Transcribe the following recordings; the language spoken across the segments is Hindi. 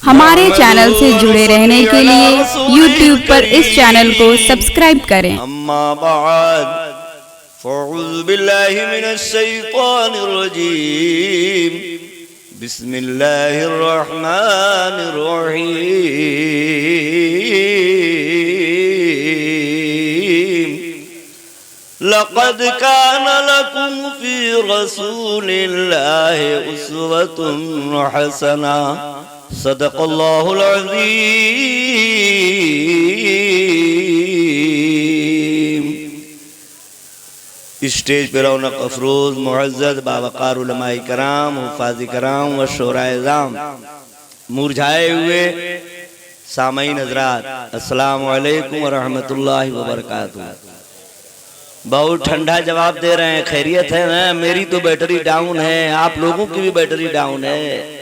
हमारे चैनल से जुड़े रहने के लिए YouTube पर इस चैनल को सब्सक्राइब करें। अम्मा बाद फ़अऊज़ु बिल्लाहि मिनश शैतानिर रजीम बिस्मिल्लाहिर रहमानिर रहीम लक़द कान लकुम फ़ी रसूलिल्लाहि उस्वतुन हसना सदक़ल्लाहुल अज़ीम। स्टेज पर रौनक अफरोज मुअज़्ज़ज़ बावक़ार उलमाए कराम हुफ़ाज़ कराम व शोराए ज़ाम मुरझाए हुए सामईन हज़रात अस्सलामु अलैकुम व रहमतुल्लाहि व बरकातुहू। बहुत ठंडा जवाब दे रहे हैं, खैरियत है ना? मेरी तो बैटरी डाउन है, आप लोगों की भी बैटरी डाउन है।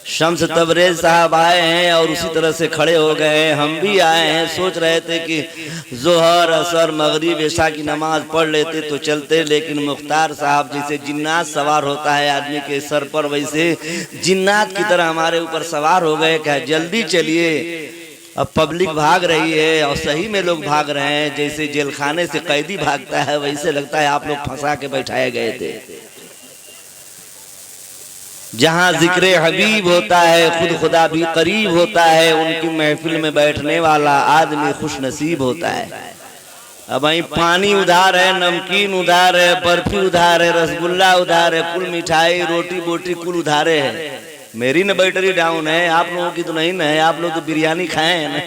शम्स तबरेज साहब आए हैं और उसी तरह से खड़े हो गए, हम भी आए हैं। सोच रहे थे कि ज़ोहर असर मगरिब इशा की नमाज पढ़ लेते तो चलते, लेकिन मुख्तार साहब जैसे जिन्नात सवार होता है आदमी के सर पर, वैसे जिन्नात की तरह हमारे ऊपर सवार हो गए। क्या जल्दी चलिए, अब पब्लिक भाग रही है और सही में लोग भाग रहे हैं। जैसे जेल खाने से कैदी भागता है वैसे लगता है आप लोग फंसा के बैठाए गए थे। जहाँ जिक्र हबीब होता है खुद खुदा भी करीब होता है, उनकी महफिल में बैठने वाला आदमी खुश नसीब होता है। अब वहीं पानी उधार है, नमकीन उधार है, बर्फी उधार है, रसगुल्ला उधार है, कुल मिठाई रोटी बोटी कुल उधारे है। मेरी न बैटरी डाउन है, आप लोगों की तो नहीं न है। आप लोग तो बिरयानी खाए हैं ना।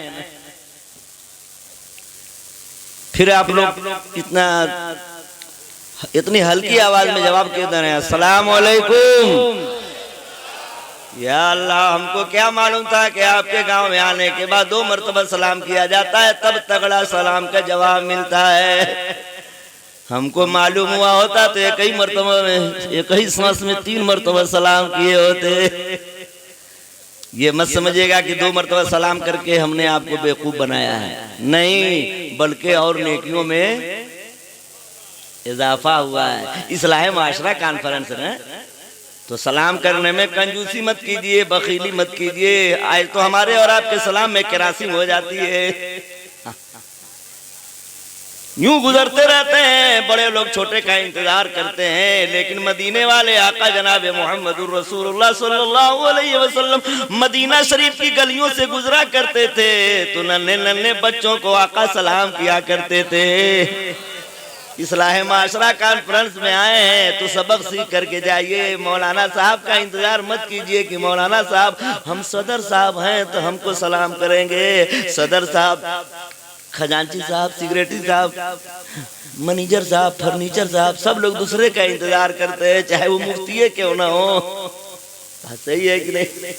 फिर आप लोग इतनी हल्की आवाज में जवाब क्यों दे रहे हैं? अस्सलाम वालेकुम। या अल्लाह, हमको क्या मालूम था कि आपके गांव में आने के बाद 2 मरतबा सलाम किया जाता है, तब तगड़ा सलाम का जवाब मिलता है। हमको मालूम हुआ होता तो एक ही मरतबा में, एक ही सांस में 3 मरतबा सलाम किए होते। ये मत समझिएगा कि 2 मरतबा सलाम करके हमने आपको बेवकूफ बनाया है, नहीं, बल्कि और नेकियों में इजाफा हुआ है। इस्लाह माशरा कॉन्फ्रेंस है, तो सलाम करने में कंजूसी मत कीजिए, बखीली मत कीजिए। आज तो हमारे और आपके सलाम में केरासिन हो जाती है। यूं गुजरते रहते हैं, बड़े लोग छोटे का इंतजार करते हैं, लेकिन मदीने वाले आका जनाब मोहम्मदुर रसूलुल्लाह सल्लल्लाहु अलैहि वसल्लम मदीना शरीफ की गलियों से गुजरा करते थे तो नन्हे नन्हे बच्चों को आका सलाम किया करते थे। इस्लाह माशरा कॉन्फ्रेंस में आए हैं तो सबक सीख करके जाइए। मौलाना साहब का इंतजार मत कीजिए कि मौलाना साहब, हम सदर साहब हैं तो हमको सलाम करेंगे। सदर साहब, खजांची साहब, सिगरेटी साहब, मैनेजर साहब, फर्नीचर साहब, सब लोग दूसरे का इंतजार करते हैं, चाहे वो मुफ्ती क्यों ना हो। सही है कि नहीं?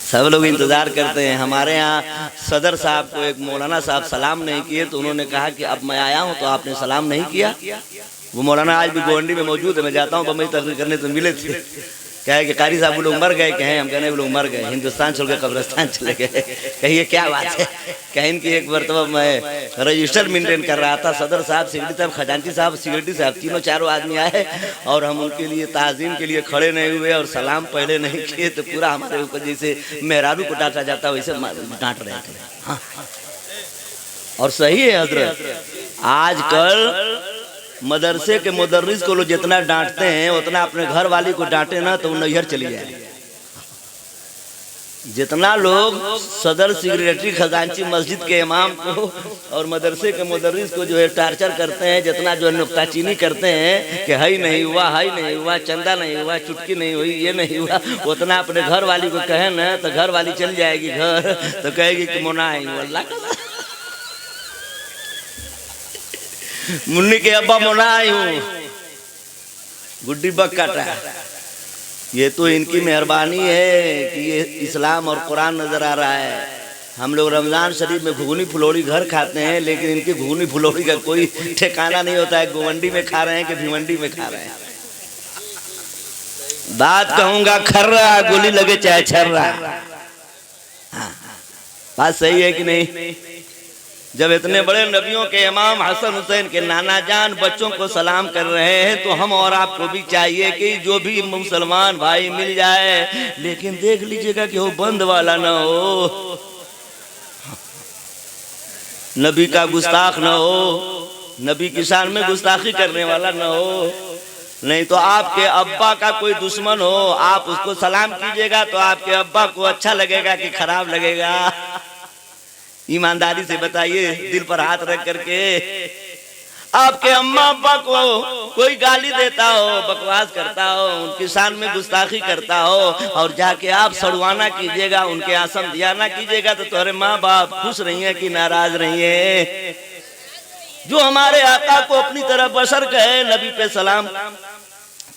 सब लोग इंतजार करते हैं। हमारे यहाँ सदर साहब को एक मौलाना साहब सलाम नहीं किए तो उन्होंने कहा कि अब मैं आया हूँ तो आपने सलाम नहीं किया। वो मौलाना आज भी गोंडी में मौजूद है, मैं जाता हूँ बम्बई तकरीर करने तो मिले थे। क्या है कि कारी साहब वो लोग मर गए, कहें हम कहने वो लोग मर गए, हिंदुस्तान छोड़ के कब्रिस्तान चले गए। कहिए क्या बात है? कहें कि एक मरतबा मैं रजिस्टर मेंटेन कर रहा था, सदर साहब, सिगरेटी साहब, खजांची साहब, सिगरेटी साहब, तीनों चारों आदमी आए और हम उनके लिए ताज़ीम के लिए खड़े नहीं हुए और सलाम पहले नहीं किए तो पूरा हमारे ऊपर जैसे मेहरारू को डांटा जाता वैसे डांट रहे थे। हाँ। और सही है हजरत, आजकल मदरसे के मुदर्रिस को लोग जितना डांटते हैं उतना अपने घर वाली को डांटे ना तो नैहर चली जाए। जितना लोग सदर, सिगरेटरी, खजांची, मस्जिद के इमाम को और मदरसे के मुदर्रिस को जो है टार्चर करते हैं, जितना जो है नुक्ताचीनी करते हैं कि हाई नहीं हुआ, हाई नहीं हुआ, चंदा नहीं हुआ, चुटकी नहीं हुई, ये नहीं हुआ, उतना अपने घर वाली को कहे ना तो घर वाली चल जाएगी घर, तो कहेगी कि मुना आई हूँ। अल्लाह का मुन्नी के अब्बा मुना आई हूँ, गुड्डी बक काटा। ये तो इनकी मेहरबानी है कि ये इस्लाम और कुरान नजर आ रहा है। हम लोग रमजान शरीफ में घुगनी फुलौड़ी घर खाते हैं, लेकिन इनकी घुगनी फुलौड़ी का कोई ठिकाना नहीं होता है। गोवंडी में खा रहे हैं कि भिवंडी में खा रहे हैं। बात कहूंगा खर्रा, गोली लगे चाहे छर्रा। हाँ, बात सही है कि नहीं? जब इतने बड़े नबियों के इमाम हसन हुसैन के नाना जान बच्चों को सलाम कर रहे हैं तो हम और आपको भी चाहिए कि जो भी मुसलमान भाई मिल जाए, लेकिन देख लीजिएगा कि वो बंद वाला ना हो, नबी का गुस्ताख ना हो, नबी की शान में गुस्ताखी करने वाला ना हो। नहीं तो आपके अब्बा का कोई दुश्मन हो, आप उसको सलाम कीजिएगा तो आपके अब्बा को अच्छा लगेगा कि खराब लगेगा? ईमानदारी से बताइए, दिल पर हाथ रख करके। आपके अम्मा अब्बा को कोई गाली देता हो, बकवास करता हो, उनकी शान में गुस्ताखी करता हो और जाके आप सड़वाना कीजिएगा, उनके यहाँ समझाना कीजिएगा तो तुम्हारे माँ बाप खुश रही है कि नाराज रही है? जो हमारे आका को अपनी तरफ बशर कहे, नबी पे सलाम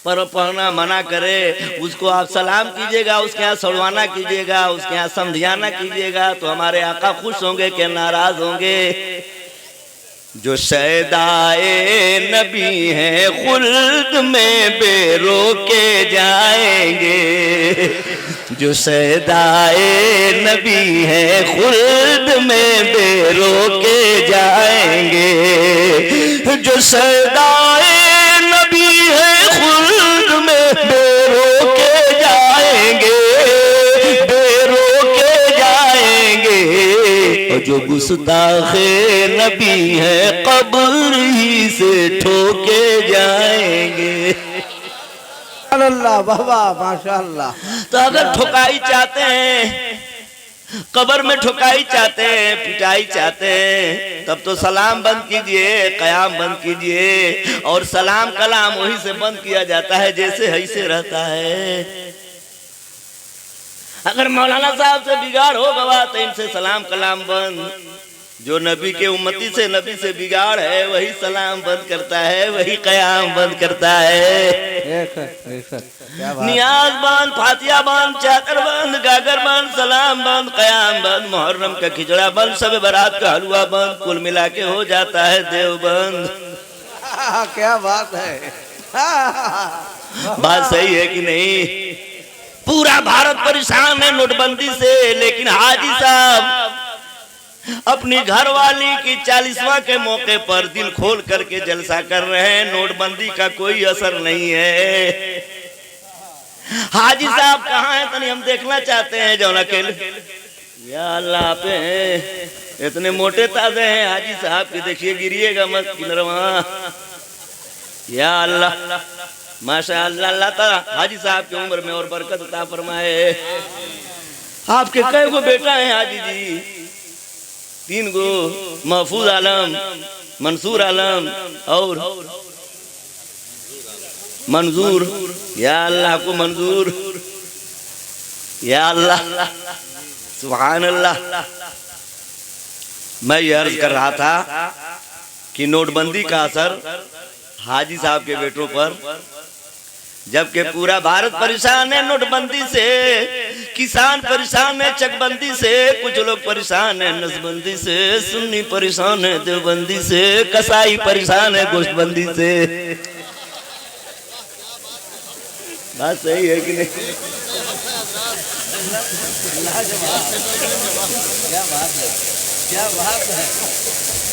पर पढ़ना मना करे, उसको आप सलाम कीजिएगा, उसके यहाँ सड़वाना कीजिएगा, उसके यहाँ समझाना कीजिएगा तो हमारे आका खुश होंगे कि नाराज होंगे? जो शैदाए नबी हैं खुल्द में बेरोके जाएंगे, जो शैदाए नबी हैं खुल्द में बेरोके जाएंगे, जो शैदाए नबी हैं खुल्द में बेरोके जाएंगे, बेरोके जाएंगे, और जो गुस्ताखे नबी है कब्र ही से ठोके जाएंगे। अल्लाह बाबा माशाअल्लाह। तो अगर ठुकाई चाहते हैं, कब्र में ठुकाई चाहते हैं, पिटाई चाहते हैं, तब तो सलाम बंद कीजिए, कयाम बंद कीजिए। और सलाम कलाम वही से बंद किया जाता है जैसे ऐसे रहता है। अगर मौलाना साहब से बिगाड़ हो गवा तो इनसे सलाम कलाम बंद। जो नबी के उम्मती से नबी से बिगाड़ है वही सलाम बंद करता है, वही कयाम बंद करता है। नियाज बंद, फातिया बंद, चाकर बंद, गागर बंद, सलाम बंद, कयाम बंद, मुहर्रम का खिचड़ा बंद, सब बारात का हलवा बंद, कुल मिला के हो जाता है देवबंद। क्या बात है। बात सही है कि नहीं? पूरा भारत परेशान है नोटबंदी से, लेकिन हाजी साहब अपनी घरवाली की 40वां के मौके पर दिल खोल करके जलसा कर रहे हैं। नोटबंदी का कोई असर नहीं है। हाजी साहब कहाँ हैं? तनी हम देखना चाहते हैं। जो अकेले या अल्लाह पे हैं, इतने मोटे ताजे हैं हाजी साहब के, देखिए गिरिएगा मत किनरवा। या अल्लाह माशाअल्लाह, अल्लाह ताला हाजी साहब की उम्र में और बरकत अता फरमाए। आपके कई गो बेटा हैं हाजी जी? 3 गो, महफूज आलम, मंसूर आलम और मंजूर। या अल्लाह को मंजूर, या अल्लाह सुभान अल्लाह। मैं ये अर्ज कर रहा था कि नोटबंदी का असर हाजी साहब के बेटों पर, जबकि पूरा भारत परेशान है नोटबंदी से, किसान परेशान है चकबंदी से, कुछ लोग परेशान है नसबंदी से, सुन्नी परेशान है देवबंदी से, कसाई परेशान है गोश्तबंदी से। बात सही है कि नहीं? क्या बात है, क्या बात है,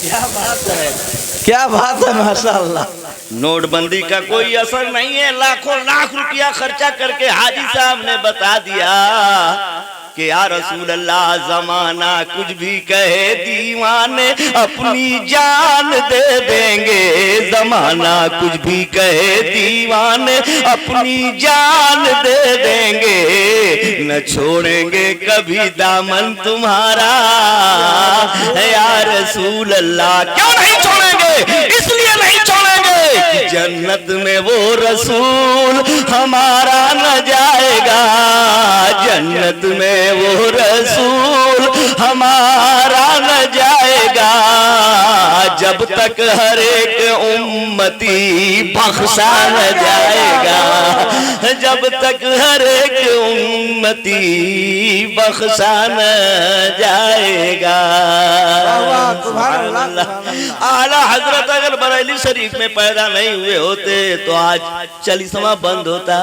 क्या बात है, क्या बात है माशाअल्लाह। नोटबंदी का कोई असर नहीं है। लाखों लाख रुपया खर्चा करके हाजी साहब ने बता दिया कि या रसूल अल्लाह, जमाना कुछ भी कहे दीवाने अपनी जान दे देंगे, जमाना कुछ भी कहे दीवाने अपनी जान दे देंगे, न छोड़ेंगे कभी दामन तुम्हारा या रसूल अल्लाह। क्यों नहीं छोड़ेंगे? इसलिए नहीं छोड़ेंगे कि जन्नत में वो रसूल हमारा न जाएगा, जन्नत में वो रसूल हमारा न जाएगा, जब तक हर एक उम्मती बख्शा न जाएगा, जब तक हर एक उम्मती बख्शा न जाएगा। आला हजरत अगर बरेली शरीफ में पैदा नहीं हुए होते तो आज 40वां बंद होता।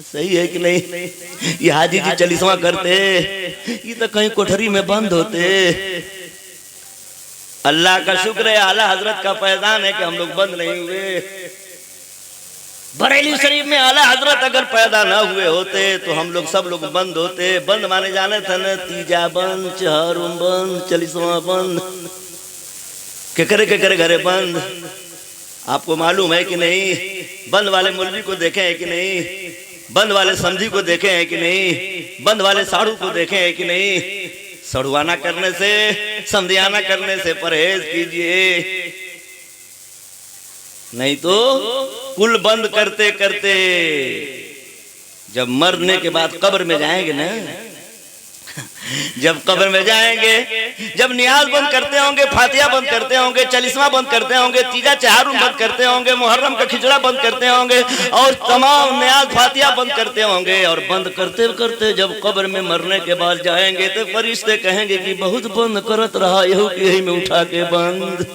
सही है कि नहीं? ये हाजी जी 40वां करते, ये तो कहीं कोठरी में बंद होते। अल्लाह का शुक्र है, आला हजरत का फैजान है कि हम लोग बंद नहीं हुए। बरेली शरीफ में आला हजरत अगर पैदा ना हुए होते तो हम लोग सब लोग बंद होते। बंद माने जाने थे न, तीजा बंद, चहारुम बंद, चालीसवां बंद, केकरे घरे बंद। आपको मालूम है कि नहीं? बंद वाले मौलवी को देखे हैं कि नहीं? बंद वाले समझी को देखे हैं कि नहीं? बंद वाले साड़ू को देखे हैं कि नहीं? सड़ुआना करने से, समझियाना करने से परहेज कीजिए, नहीं तो कुल बंद करते करते जब मरने के बाद कब्र में जाएंगे ना, जब कब्र में जाएंगे, जब नियाज बंद करते होंगे, फातिहा बंद करते होंगे, चालीसवां बंद करते होंगे, तीजा चहारुम बंद करते होंगे, मुहर्रम का खिचड़ा बंद करते होंगे और तमाम नियाज फातिहा बंद करते होंगे, और बंद करते करते जब कब्र में मरने के बाद जाएंगे तो फरिश्ते कहेंगे कि बहुत बंद करत रहा, यही में उठा के बंद,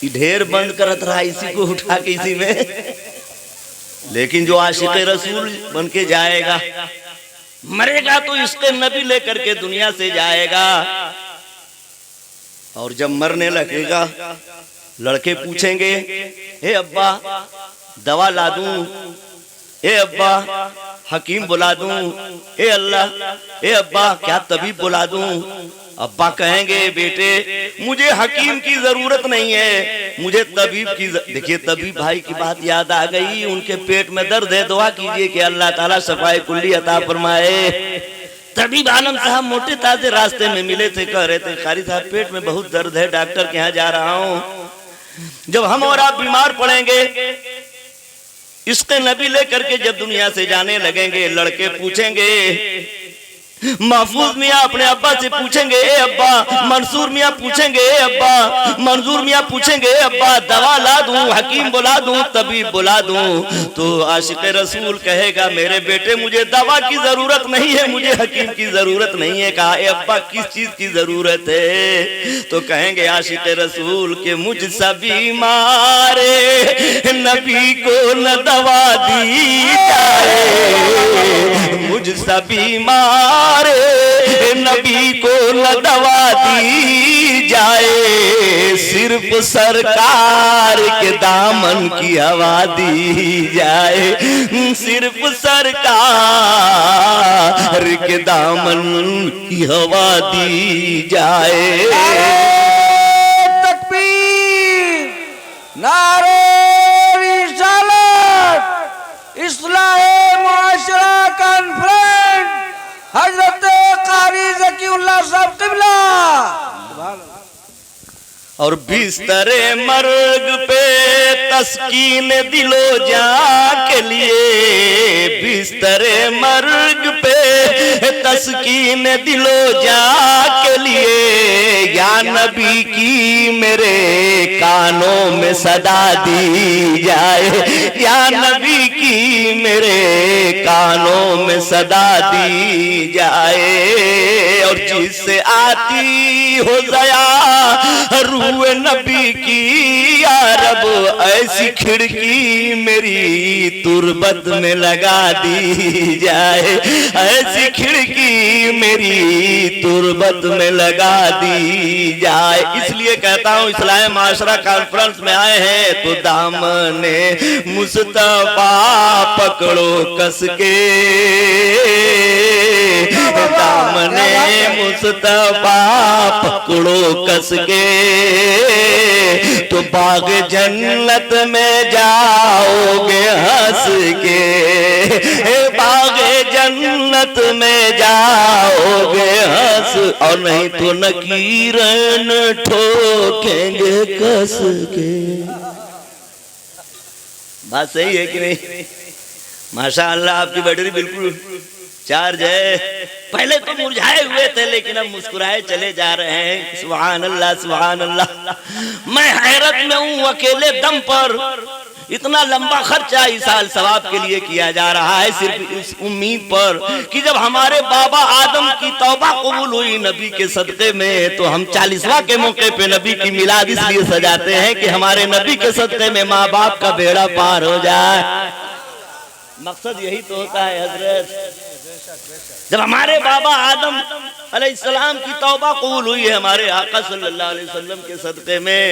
ढेर बंद करत रहा, इसी को उठा के इसी में। लेकिन जो आशिक रसूल बन के जाएगा, मरेगा तो इसके नबी लेकर के दुनिया से जाएगा। और जब मरने लगेगा लड़के पूछेंगे, हे अब्बा दवा ला दूं, हे अब्बा हकीम बुला दूं, हे अल्लाह, हे अब्बा क्या तबीब बुला दूं? अब्बा कहेंगे, बेटे मुझे हकीम की जरूरत नहीं है, मुझे तबीब की। देखिए तबीब भाई की बात याद आ गई, उनके पेट में दर्द है, दुआ कीजिए कि अल्लाह ताला सफाई कुल्ली अता फरमाए। तबीब आलम साहब मोटे ताजे रास्ते में मिले थे, कह रहे थे कारी साहब पेट में बहुत दर्द है, डॉक्टर के यहाँ जा रहा हूँ। जब हम और आप बीमार पड़ेंगे, इसके नबी लेकर के जब दुनिया से जाने लगेंगे, लड़के पूछेंगे, महफूज मियाँ अपने अब्बा से पूछेंगे, ए अब्बा, मंसूर मियाँ पूछेंगे, ए अब्बा, मंजूर मियाँ पूछेंगे, ए अब्बा दवा ला दूं, हकीम बुला दूं, तबीब बुला दूं? तो आशिक रसूल कहेगा, मेरे बेटे मुझे दवा की जरूरत नहीं है, मुझे हकीम की जरूरत नहीं है। कहा, ए अब्बा किस चीज की जरूरत है? तो कहेंगे आशिक रसूल के मुझसे बीमारे नबी को न दवा दी जाए, मुझसे बीमार नबी को न दवा दी जाए, सिर्फ सरकार के दामन की हवा दी जाए, सिर्फ सरकार के दामन की हवा दी जाए। तकबीर, नारे रिसालत, इस्लाहे मुआशरा कॉन्फ्रेंस, हजरत कारी ज़कीउल्लाह साहब क़िबला। और बिस्तरे मर्ग पे तस्कीन दिलो जान के लिए, बिस्तरे मर्ग पे तस्कीन दिलो जान के लिए, या नबी की मेरे कानों में सदा दी जाए, या नबी की मेरे कानों में सदा दी जाए। और जिससे आती हो जया रूह नबी की, या रब ऐसी खिड़की मेरी तुरबत में लगा दी जाए, ऐसी खिड़की मेरी तुरबत में लगा दी जाए। इसलिए कहता हूँ, इस्लाह माशरा कॉन्फ्रेंस में आए हैं तो दामने मुस्तफा पकड़ो कस के, दामने मुस्तफा पकड़ो कस के, तो बाग जन्नत में जाओगे हंस के, बाग जन्नत में जाओगे हंस, और नहीं तो नकीरन ठोकेंगे कस के। बात सही है कि नहीं? माशाअल्लाह आपकी बैटरी बिल्कुल चार्ज है। पहले तो मुरझाए हुए थे लेकिन अब मुस्कुराए चले जा रहे हैं। सुभान अल्लाह, सुभान अल्लाह। मैं हैरत में हूँ, अकेले दम पर इतना लंबा खर्चा इस साल सवाब के लिए किया जा रहा है, सिर्फ इस उम्मीद पर कि जब हमारे बाबा आदम की तौबा कबूल हुई नबी के सदक़े में, तो हम 40वां के मौके पे नबी की मिलाद इसलिए सजाते हैं कि हमारे नबी के सदक़े में माँ बाप का बेड़ा पार हो जाए। मकसद यही तो होता है हजरत। जब हमारे बाबा आदम अलैहिस्सलाम की तौबा कबूल हुई है हमारे आका सल्लल्लाहु अलैहि वसल्लम के सदक़े में,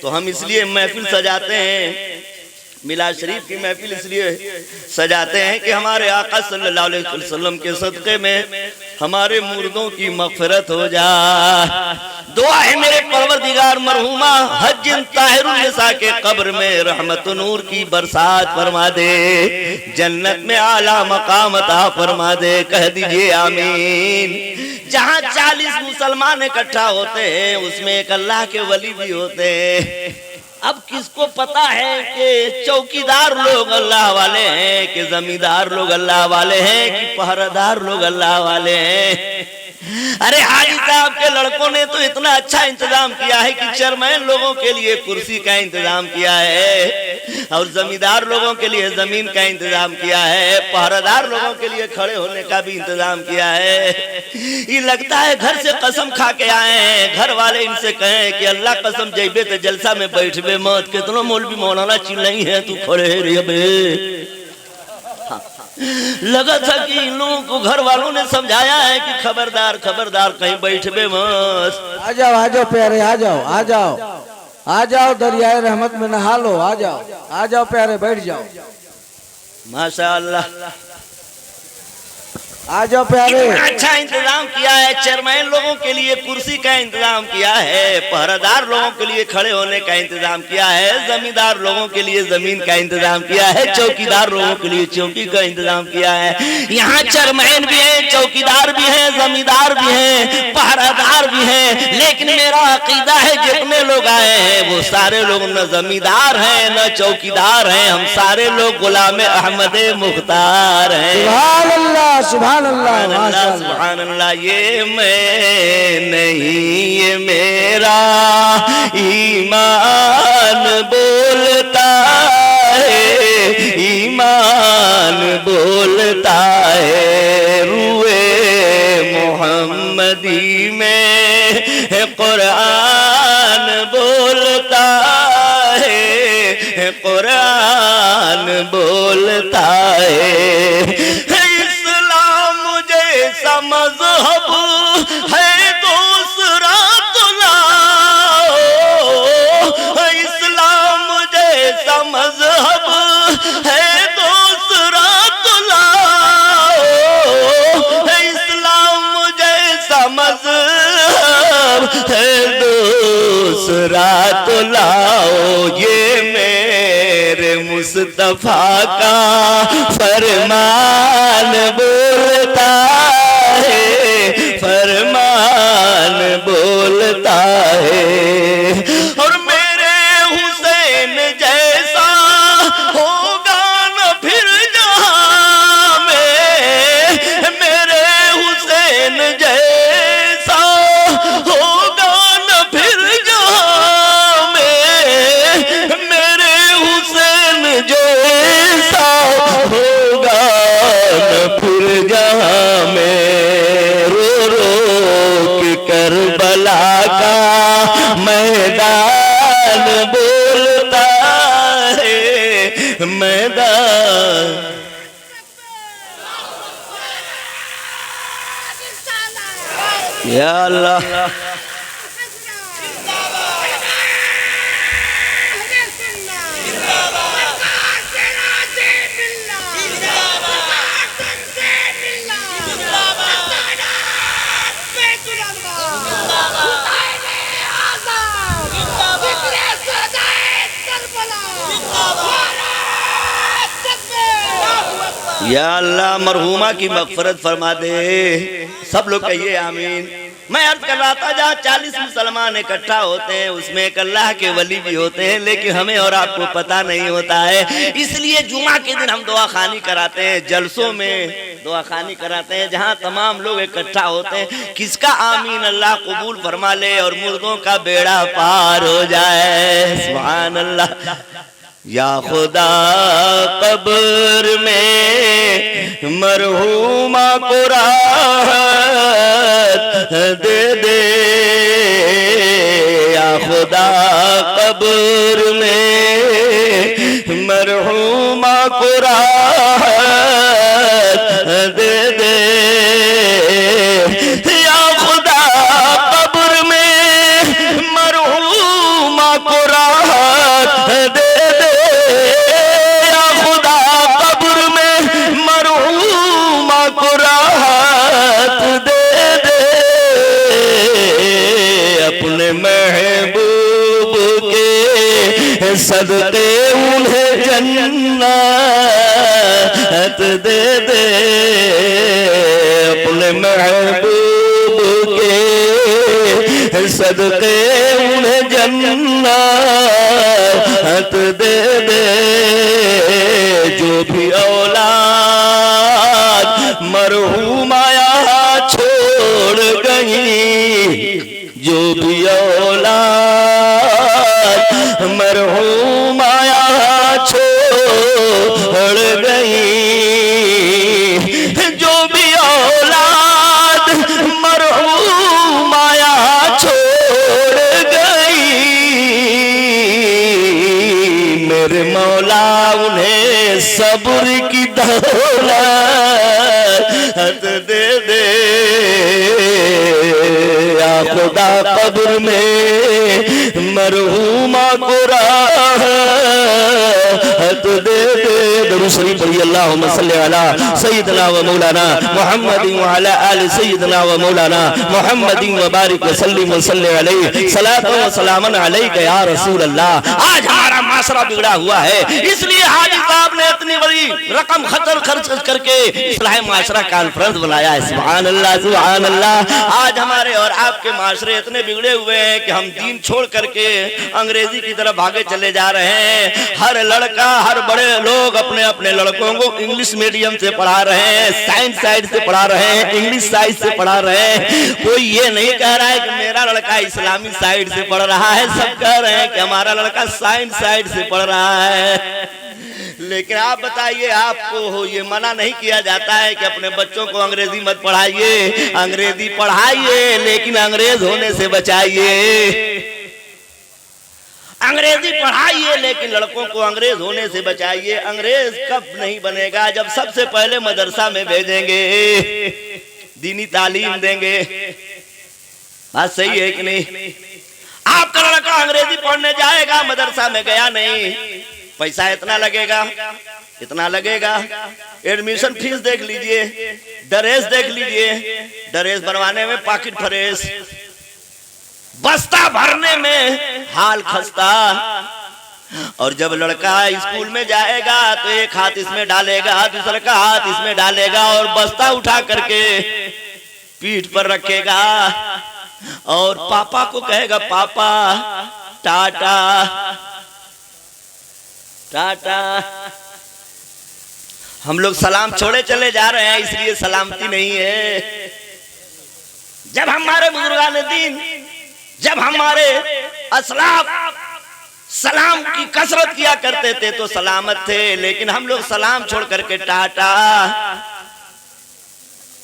तो हम इसलिए महफिल सजाते हैं, मिलाद शरीफ की महफिल इसलिए सजाते हैं कि हमारे आका सल्लल्लाहु अलैहि वसल्लम के सदक़े में हमारे मुर्दों की मग़फ़िरत हो जाए। दुआ है मेरे परवरदिगार मरहुमा हज्जिन ताहिरुन निसा के कब्र में रहमत नूर की बरसात फरमा दे, जन्नत में आला मकाम अता फरमा दे। कह दीजिए आमीन। जहाँ 40 मुसलमान इकट्ठा होते हैं उसमें एक अल्लाह के वली भी होते हैं। अब किसको पता है कि चौकीदार लोग अल्लाह वाले हैं, कि जमींदार लोग अल्लाह वाले हैं, कि पहरेदार लोग अल्लाह वाले हैं। अरे हाजी साहब के लड़कों ने तो इतना अच्छा इंतजाम किया है कि चेयरमैन लोगों के लिए कुर्सी का इंतजाम किया है, और जमींदार लोगों के लिए जमीन का इंतजाम किया है, पहरेदार लोगों के लिए खड़े होने का भी इंतजाम किया है। ये लगता है घर से कसम खा के आए हैं, घर वाले इनसे कहें कि अल्लाह कसम जइबे तो जलसा में बैठबे मत, कितनों मौलवी मौलाना चिल्लाई है तू खड़े रे बे। लगा था कि इन लोगों को घर वालों ने समझाया है कि खबरदार खबरदार कहीं बैठबे मत। आ जाओ प्यारे, आ जाओ दरियाए रहमत में नहा लो, आ जाओ प्यारे, बैठ जाओ। माशाअल्लाह, आ जाओ प्यारे। अच्छा इंतजाम किया है, चेयरमैन लोगों के लिए कुर्सी का इंतजाम किया है, पहरेदार लोगों के लिए खड़े होने का इंतजाम किया है, जमींदार लोगों के लिए जमीन का इंतजाम किया है, चौकीदार लोगों के लिए चौकी का इंतजाम किया है। यहाँ चेयरमैन भी है, चौकीदार भी है, जमींदार भी है, पहरेदार भी है, लेकिन मेरा अकीदा है जितने लोग आए हैं वो सारे लोग न जमींदार हैं न चौकीदार हैं, हम सारे लोग गुलाम अहमद मुख्तार हैं। सुभान अल्लाह, सुभान अल्लाह, सुभान अल्लाह। ये मैं नहीं ये मेरा ईमान बोलता है, ईमान बोलता है, रूए मोहम्मदी में कुरान बोलता है, कुरान बोलता है। मज़हब है दूसरा तो लाओ, इस्लाम जैसा मज़हब है दूसरा तो लाओ, इस्लाम जैसा मज़हब है दूसरा तो लाओ। ये मेरे मुस्तफा का फरमान बोलता है, फरमान बोलता है। और मेरे हुसैन जैसा होगा न फिर जहां में, मेरे हुसैन जैसा होगा न फिर जहां में, मेरे हुसैन जैसा होगा न फिर जहां में। करबला का मैदान बोलता है, मैदान। या अल्लाह, या अल्लाह मरहुमा की मग़फ़िरत फरमा दे। सब लोग कहिए आमीन। मैं अर्ज कर रहा था जहाँ 40 मुसलमान इकट्ठा होते हैं उसमें एक अल्लाह के वली भी होते हैं, लेकिन हमें और आपको पता नहीं होता है। इसलिए जुमा के दिन हम दुआ खानी कराते हैं, जलसों में दुआ खानी कराते हैं जहाँ तमाम लोग इकट्ठा होते हैं। किसका आमीन अल्लाह कबूल फरमा ले और मुर्दों का बेड़ा पार हो जाए। सुभान अल्लाह। या खुदा कब्र में मरहुमा को राहत दे दे, या खुदा कब्र में मरहुमा को राहत दे दे। सदके उन्हें जन्नत दे दे अपने महबूब के सदके उन्हें जन्नत दे दे। जो भी औलाद मरहूम आया छोड़ गई, जो भी औलाद मरहूम आया छोड़ गई, जो भी औलाद मरहूम आया छोड़ गई, मेरे मौला उन्हें सब्र की दौलत दे दे। या खुदा कब्र में मरहूमा को राहत दे दे। दुरूद शरीफ पढ़िए अल्लाहुम्मा सल्ली अला सय्यिदना व मौलाना मुहम्मदिन व अला आलि सय्यिदना व मौलाना मुहम्मदिन व बारिक व सल्लिम व सल्ली अलैहि सलातु व सलामन अलैका या रसूल अल्लाह। आज हमारा माशरा बिगड़ा हुआ है, इसलिए हाजी साहब ने इतनी बड़ी रकम खर्च करके इस्लाह माशरा कॉन्फ्रेंस बनाया है। सुभान अल्लाह सुभान अल्लाह। आज हमारे और आपके माशरे इतने बिगड़े हुए हैं कि हम दीन छोड़ करके अंग्रेजी की तरफ भागे चले जा रहे हैं। हर लड़का हर बड़े लोग अपने अपने लड़कों को इंग्लिश मीडियम से पढ़ा रहे हैं, साइंस साइड से पढ़ा रहे हैं, इंग्लिश साइड से पढ़ा रहे हैं। कोई ये नहीं कह रहा है कि मेरा लड़का इस्लामी साइड से पढ़ रहा है, सब कह रहे हैं कि हमारा लड़का साइंस साइड से पढ़ रहा है। लेकिन आप बताइए, आपको ये मना नहीं किया जाता है कि अपने बच्चों को अंग्रेजी मत पढ़ाइए, अंग्रेजी पढ़ाइए लेकिन अंग्रेज होने से बचाइए। अंग्रेजी पढ़ाइए लेकिन लड़कों को अंग्रेज होने से बचाइए। अंग्रेज कब नहीं बनेगा? जब सबसे पहले मदरसा में भेजेंगे, दीनी तालीम देंगे। बात सही है कि नहीं? आपका लड़का अंग्रेजी पढ़ने जाएगा, मदरसा में गया नहीं, पैसा इतना लगेगा, इतना लगेगा। एडमिशन फीस देख लीजिए, ड्रेस देख लीजिए, ड्रेस बनवाने में पॉकेट फ्रेश, बस्ता भरने में हाल खस्ता। और जब लड़का स्कूल में जाएगा तो एक हाथ इसमें डालेगा, दूसरा का हाथ इसमें डालेगा और बस्ता उठा करके पीठ पर रखेगा और पापा को कहेगा पापा टाटा टाटा। हम लोग सलाम छोड़े चले जा रहे हैं, इसलिए सलामती नहीं है। जब हमारे बुजुर्गान दीन, जब हमारे असलाफ सलाम की कसरत किया करते थे तो सलामत थे, लेकिन हम लोग सलाम छोड़ करके टाटा।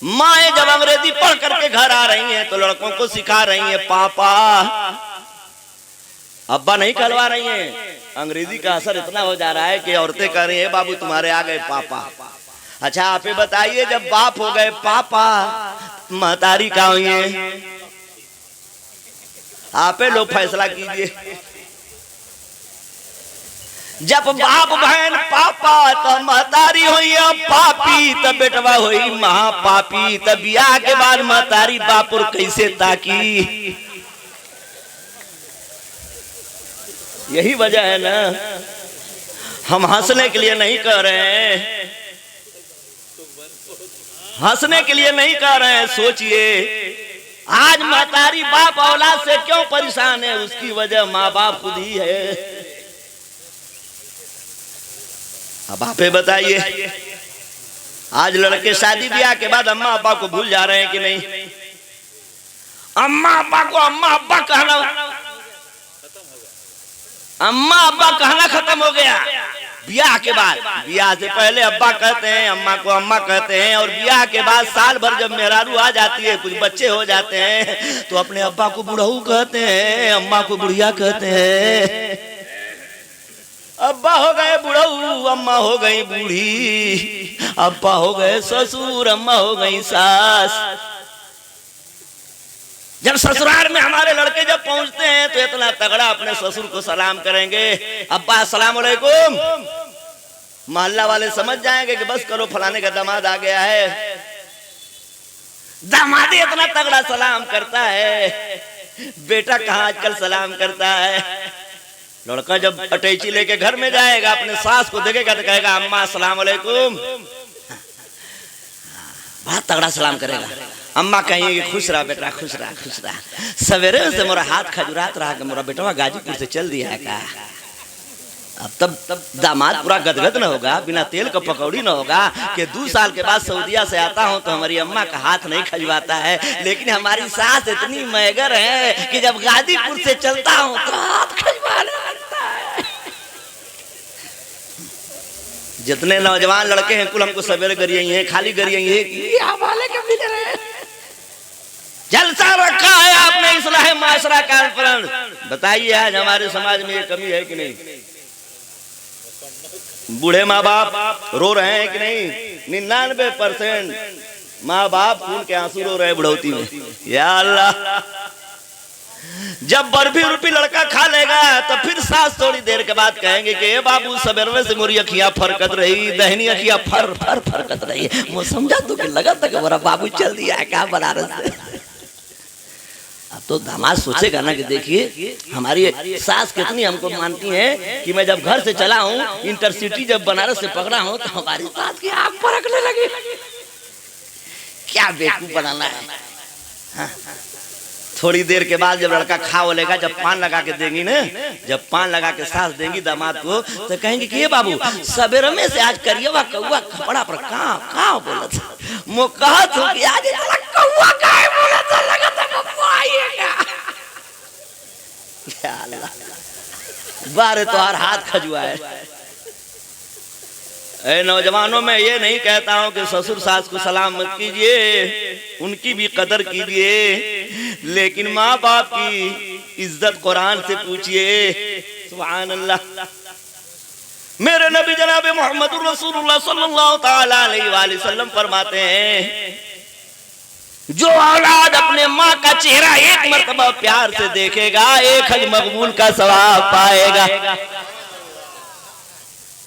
माएं जब अंग्रेजी पढ़ करके घर आ रही हैं तो लड़कों को सिखा रही हैं पापा, अब्बा नहीं कहलवा रही हैं। अंग्रेजी का असर इतना हो जा रहा है कि औरतें कह रही हैं बाबू तुम्हारे आ गए पापा। अच्छा आप बताइए, जब बाप हो गए पापा, महतारी का हुई है? आप लोग फैसला कीजिए। जब बाप बहन पापा तो महतारी हुई पापी, तब बेटवा हुई महापापी। तब ब्याह के बाद महतारी बापुर कैसे ताकी? यही वजह है ना, हम हंसने के लिए नहीं कह रहे हैं, हंसने के लिए नहीं कह रहे हैं। सोचिए आज महतारी बाप औलाद से क्यों परेशान है? उसकी वजह माँ बाप खुद ही है। अब आप बताइए, आज लड़के शादी ब्याह के बाद अम्मा अब्बा को भूल जा रहे हैं कि नहीं? अम्मा अब्बा को अम्मा अब्बा कहना, अम्मा अब्बा कहना खत्म हो गया ब्याह के बाद। ब्याह से पहले अब्बा कहते हैं, अम्मा को अम्मा कहते हैं, और ब्याह के बाद साल भर जब मेहरारू आ जाती है, कुछ बच्चे हो जाते हैं, तो अपने अब्बा को बुढ़ऊ कहते हैं, अम्मा को बुढ़िया कहते हैं। अब्बा हो गए बुढ़ऊ, अम्मा हो गई बूढ़ी, अब्बा हो गए ससुर, अम्मा हो गई सास। जब ससुराल में हमारे लड़के जब पहुंचते हैं तो इतना तगड़ा अपने ससुर को सलाम करेंगे, अब्बा अस्सलाम वालेकुम। मोहल्ला वाले समझ जाएंगे कि बस करो फलाने का दामाद आ गया है। दामादी इतना तगड़ा सलाम करता है, बेटा कहाँ आजकल सलाम करता है। लड़का जब अटैची लेके घर में जाएगा, अपने सास को देखेगा तो कहेगा अम्मा अस्सलाम वालेकुम, बहुत तगड़ा सलाम करेगा। अम्मा कहेंगे खुश रहा बेटा, खुश रहा, खुश रहा। सवेरे से मोरा हाथ खजुरात रहा कि मोरा बेटवा गाजीपुर से चल दिया है का। अब तब दामाद पूरा गदगद न होगा, बिना तेल का पकौड़ी न होगा कि 2 साल के बाद सऊदिया से आता हूँ तो हमारी अम्मा का हाथ नहीं खजवाता है, लेकिन हमारी सास इतनी मैगर है कि जब गाजीपुर से चलता हूँ तो हाथ खजवाने लगता है। जितने नौजवान लड़के हैं कुल हमको सवेरे गरिए हैं, खाली गरिए हैं, जलसा रखा है आपने इस्लाह माशरा कॉन्फ्रेंस। बताइए आज हमारे समाज में ये कमी है कि नहीं? बूढ़े माँ बाप रो रहे हैं कि नहीं? 99% माँ बाप खून के आंसू रो रहे हैं बुढ़ौती में। या अल्लाह, जब बर्फी रुपी लड़का खा लेगा तो फिर सास थोड़ी देर के बाद कहेंगे कि ए बाबू सवेरे से मोरी अखियां फरकत रही, दहनी अखियां फर फर फरकत रही। मैं समझा तो कि लगा था कि मेरा बाबू चल दिया है क्या बनारस से। अब तो दामाद सोचेगा ना कि देखिए हमारी सास कितनी हमको मानती है कि मैं जब घर से चला हूँ, इंटरसिटी जब बनारस से पकड़ा हूँ तो हमारी सास की आंख फरकने लगी। क्या बेवकूफ बनाना है। हाँ। थोड़ी देर के बाद जब लड़का खा लेगा, जब पान लगा के देंगी ना, जब पान लगा के सास देंगी दामाद को तो कहेंगे कि ये बाबू सवेरे में से आज करिएवा कौआ खपड़ा पर कहाँ बोला था। मो कहा तो कि आज कौआ काहे बोला था, लगा था पप्पू आइएगा। या अल्लाह, बारे तो हर हाथ खजुआ है। ऐ नौजवानों में ये नहीं कहता हूं कि ससुर सास को सलाम मत कीजिए, उनकी भी कदर कीजिए, लेकिन माँ बाप की इज्जत कुरान से पूछिए। सुभान अल्लाह। मेरे नबी जनाब मोहम्मद रसूलुल्लाह सल्लल्लाहु तआला अलैहि वसल्लम फरमाते हैं, जो औलाद अपने माँ का चेहरा एक मर्तबा प्यार से देखेगा, एक हज मकबूल का सवाब पाएगा।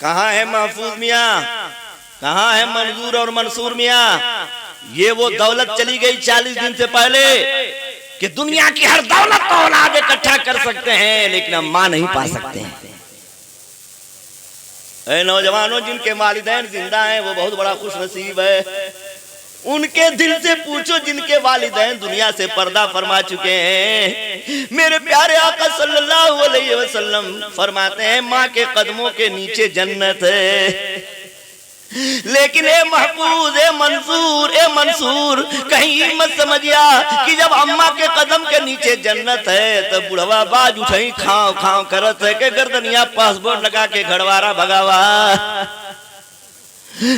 कहाँ है महफूज मियाँ, कहाँ है मंजूर और मंसूर मियाँ? ये वो दौलत चली गई 40 दिन से पहले कि दुनिया की हर दौलत तो औलाद इकट्ठा कर सकते हैं, लेकिन हम माँ नहीं पा सकते हैं। ऐ नौजवानों, जिनके वालिदैन जिंदा हैं वो बहुत बड़ा खुश नसीब है। उनके दिल से पूछो जिनके वालिदैन दुनिया से पर्दा फरमा चुके हैं। मेरे प्यारे आका सल्लल्लाहु अलैहि वसल्लम फरमाते हैं, माँ के कदमों के नीचे जन्नत है। लेकिन ए महफूज, ए मंसूर, कहीं मत समझिया कि जब अम्मा के कदम के नीचे जन्नत है तो बुढ़वा बाज उठाई खाओ खाओ करत है के गर्दनिया पासपोर्ट लगा के घड़वारा भगावा।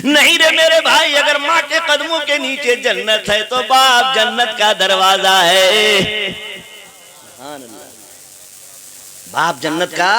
नहीं रे मेरे भाई, अगर माँ के कदमों के नीचे जन्नत है तो बाप जन्नत का दरवाजा है। बाप जन्नत का।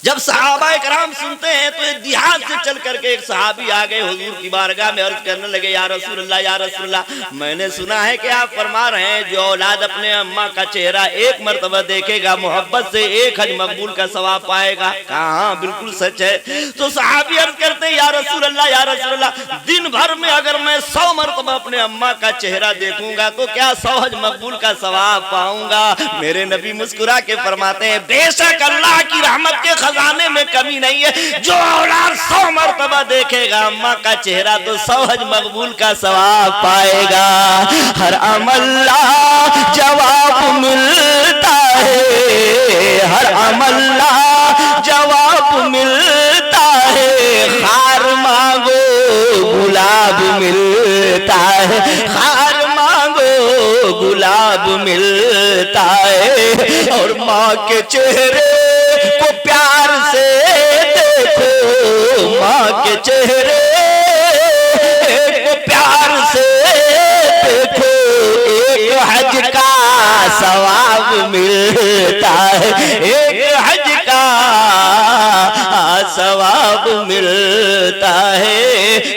जब सहाबा कराम सुनते हैं तो देहात से चल करके एक सहाबी आ गए हुजूर की बारगाह में, अर्ज करने लगे या रसूलुल्लाह, या रसूलुल्लाह, मैंने सुना है कि आप फरमा रहे हैं जो औलाद अपने अम्मा का चेहरा एक मर्तबा देखेगा मोहब्बत से एक हज मकबूल का सवाब पाएगा। कहाँ, बिल्कुल सच है। तो सहाबी अर्ज करते हैं या रसूलुल्लाह, या रसूलुल्लाह, दिन भर में अगर मैं 100 मर्तबा अपने अम्मा का चेहरा देखूंगा तो क्या 100 हज मकबूल का सवाब पाऊंगा? मेरे नबी मुस्कुरा के फरमाते हैं, बेशक अल्लाह की रहमत के खजाने में कमी नहीं है। जो औलाद 100 मर्तबा देखेगा अम्मा का चेहरा तो 100 हज मकबूल का सवाब पाएगा। हर अमल्ला जवाब मिलता है, हर अमल्ला जवाब मिलता है। हार मांगो गुलाब मिलता है, हार मांगो गुलाब मिलता है। और माँ के चेहरे को प्यार से देखो, माँ के चेहरे को प्यार से देखो, एक हज का सवाब मिलता है, एक हज का सवाब मिलता है।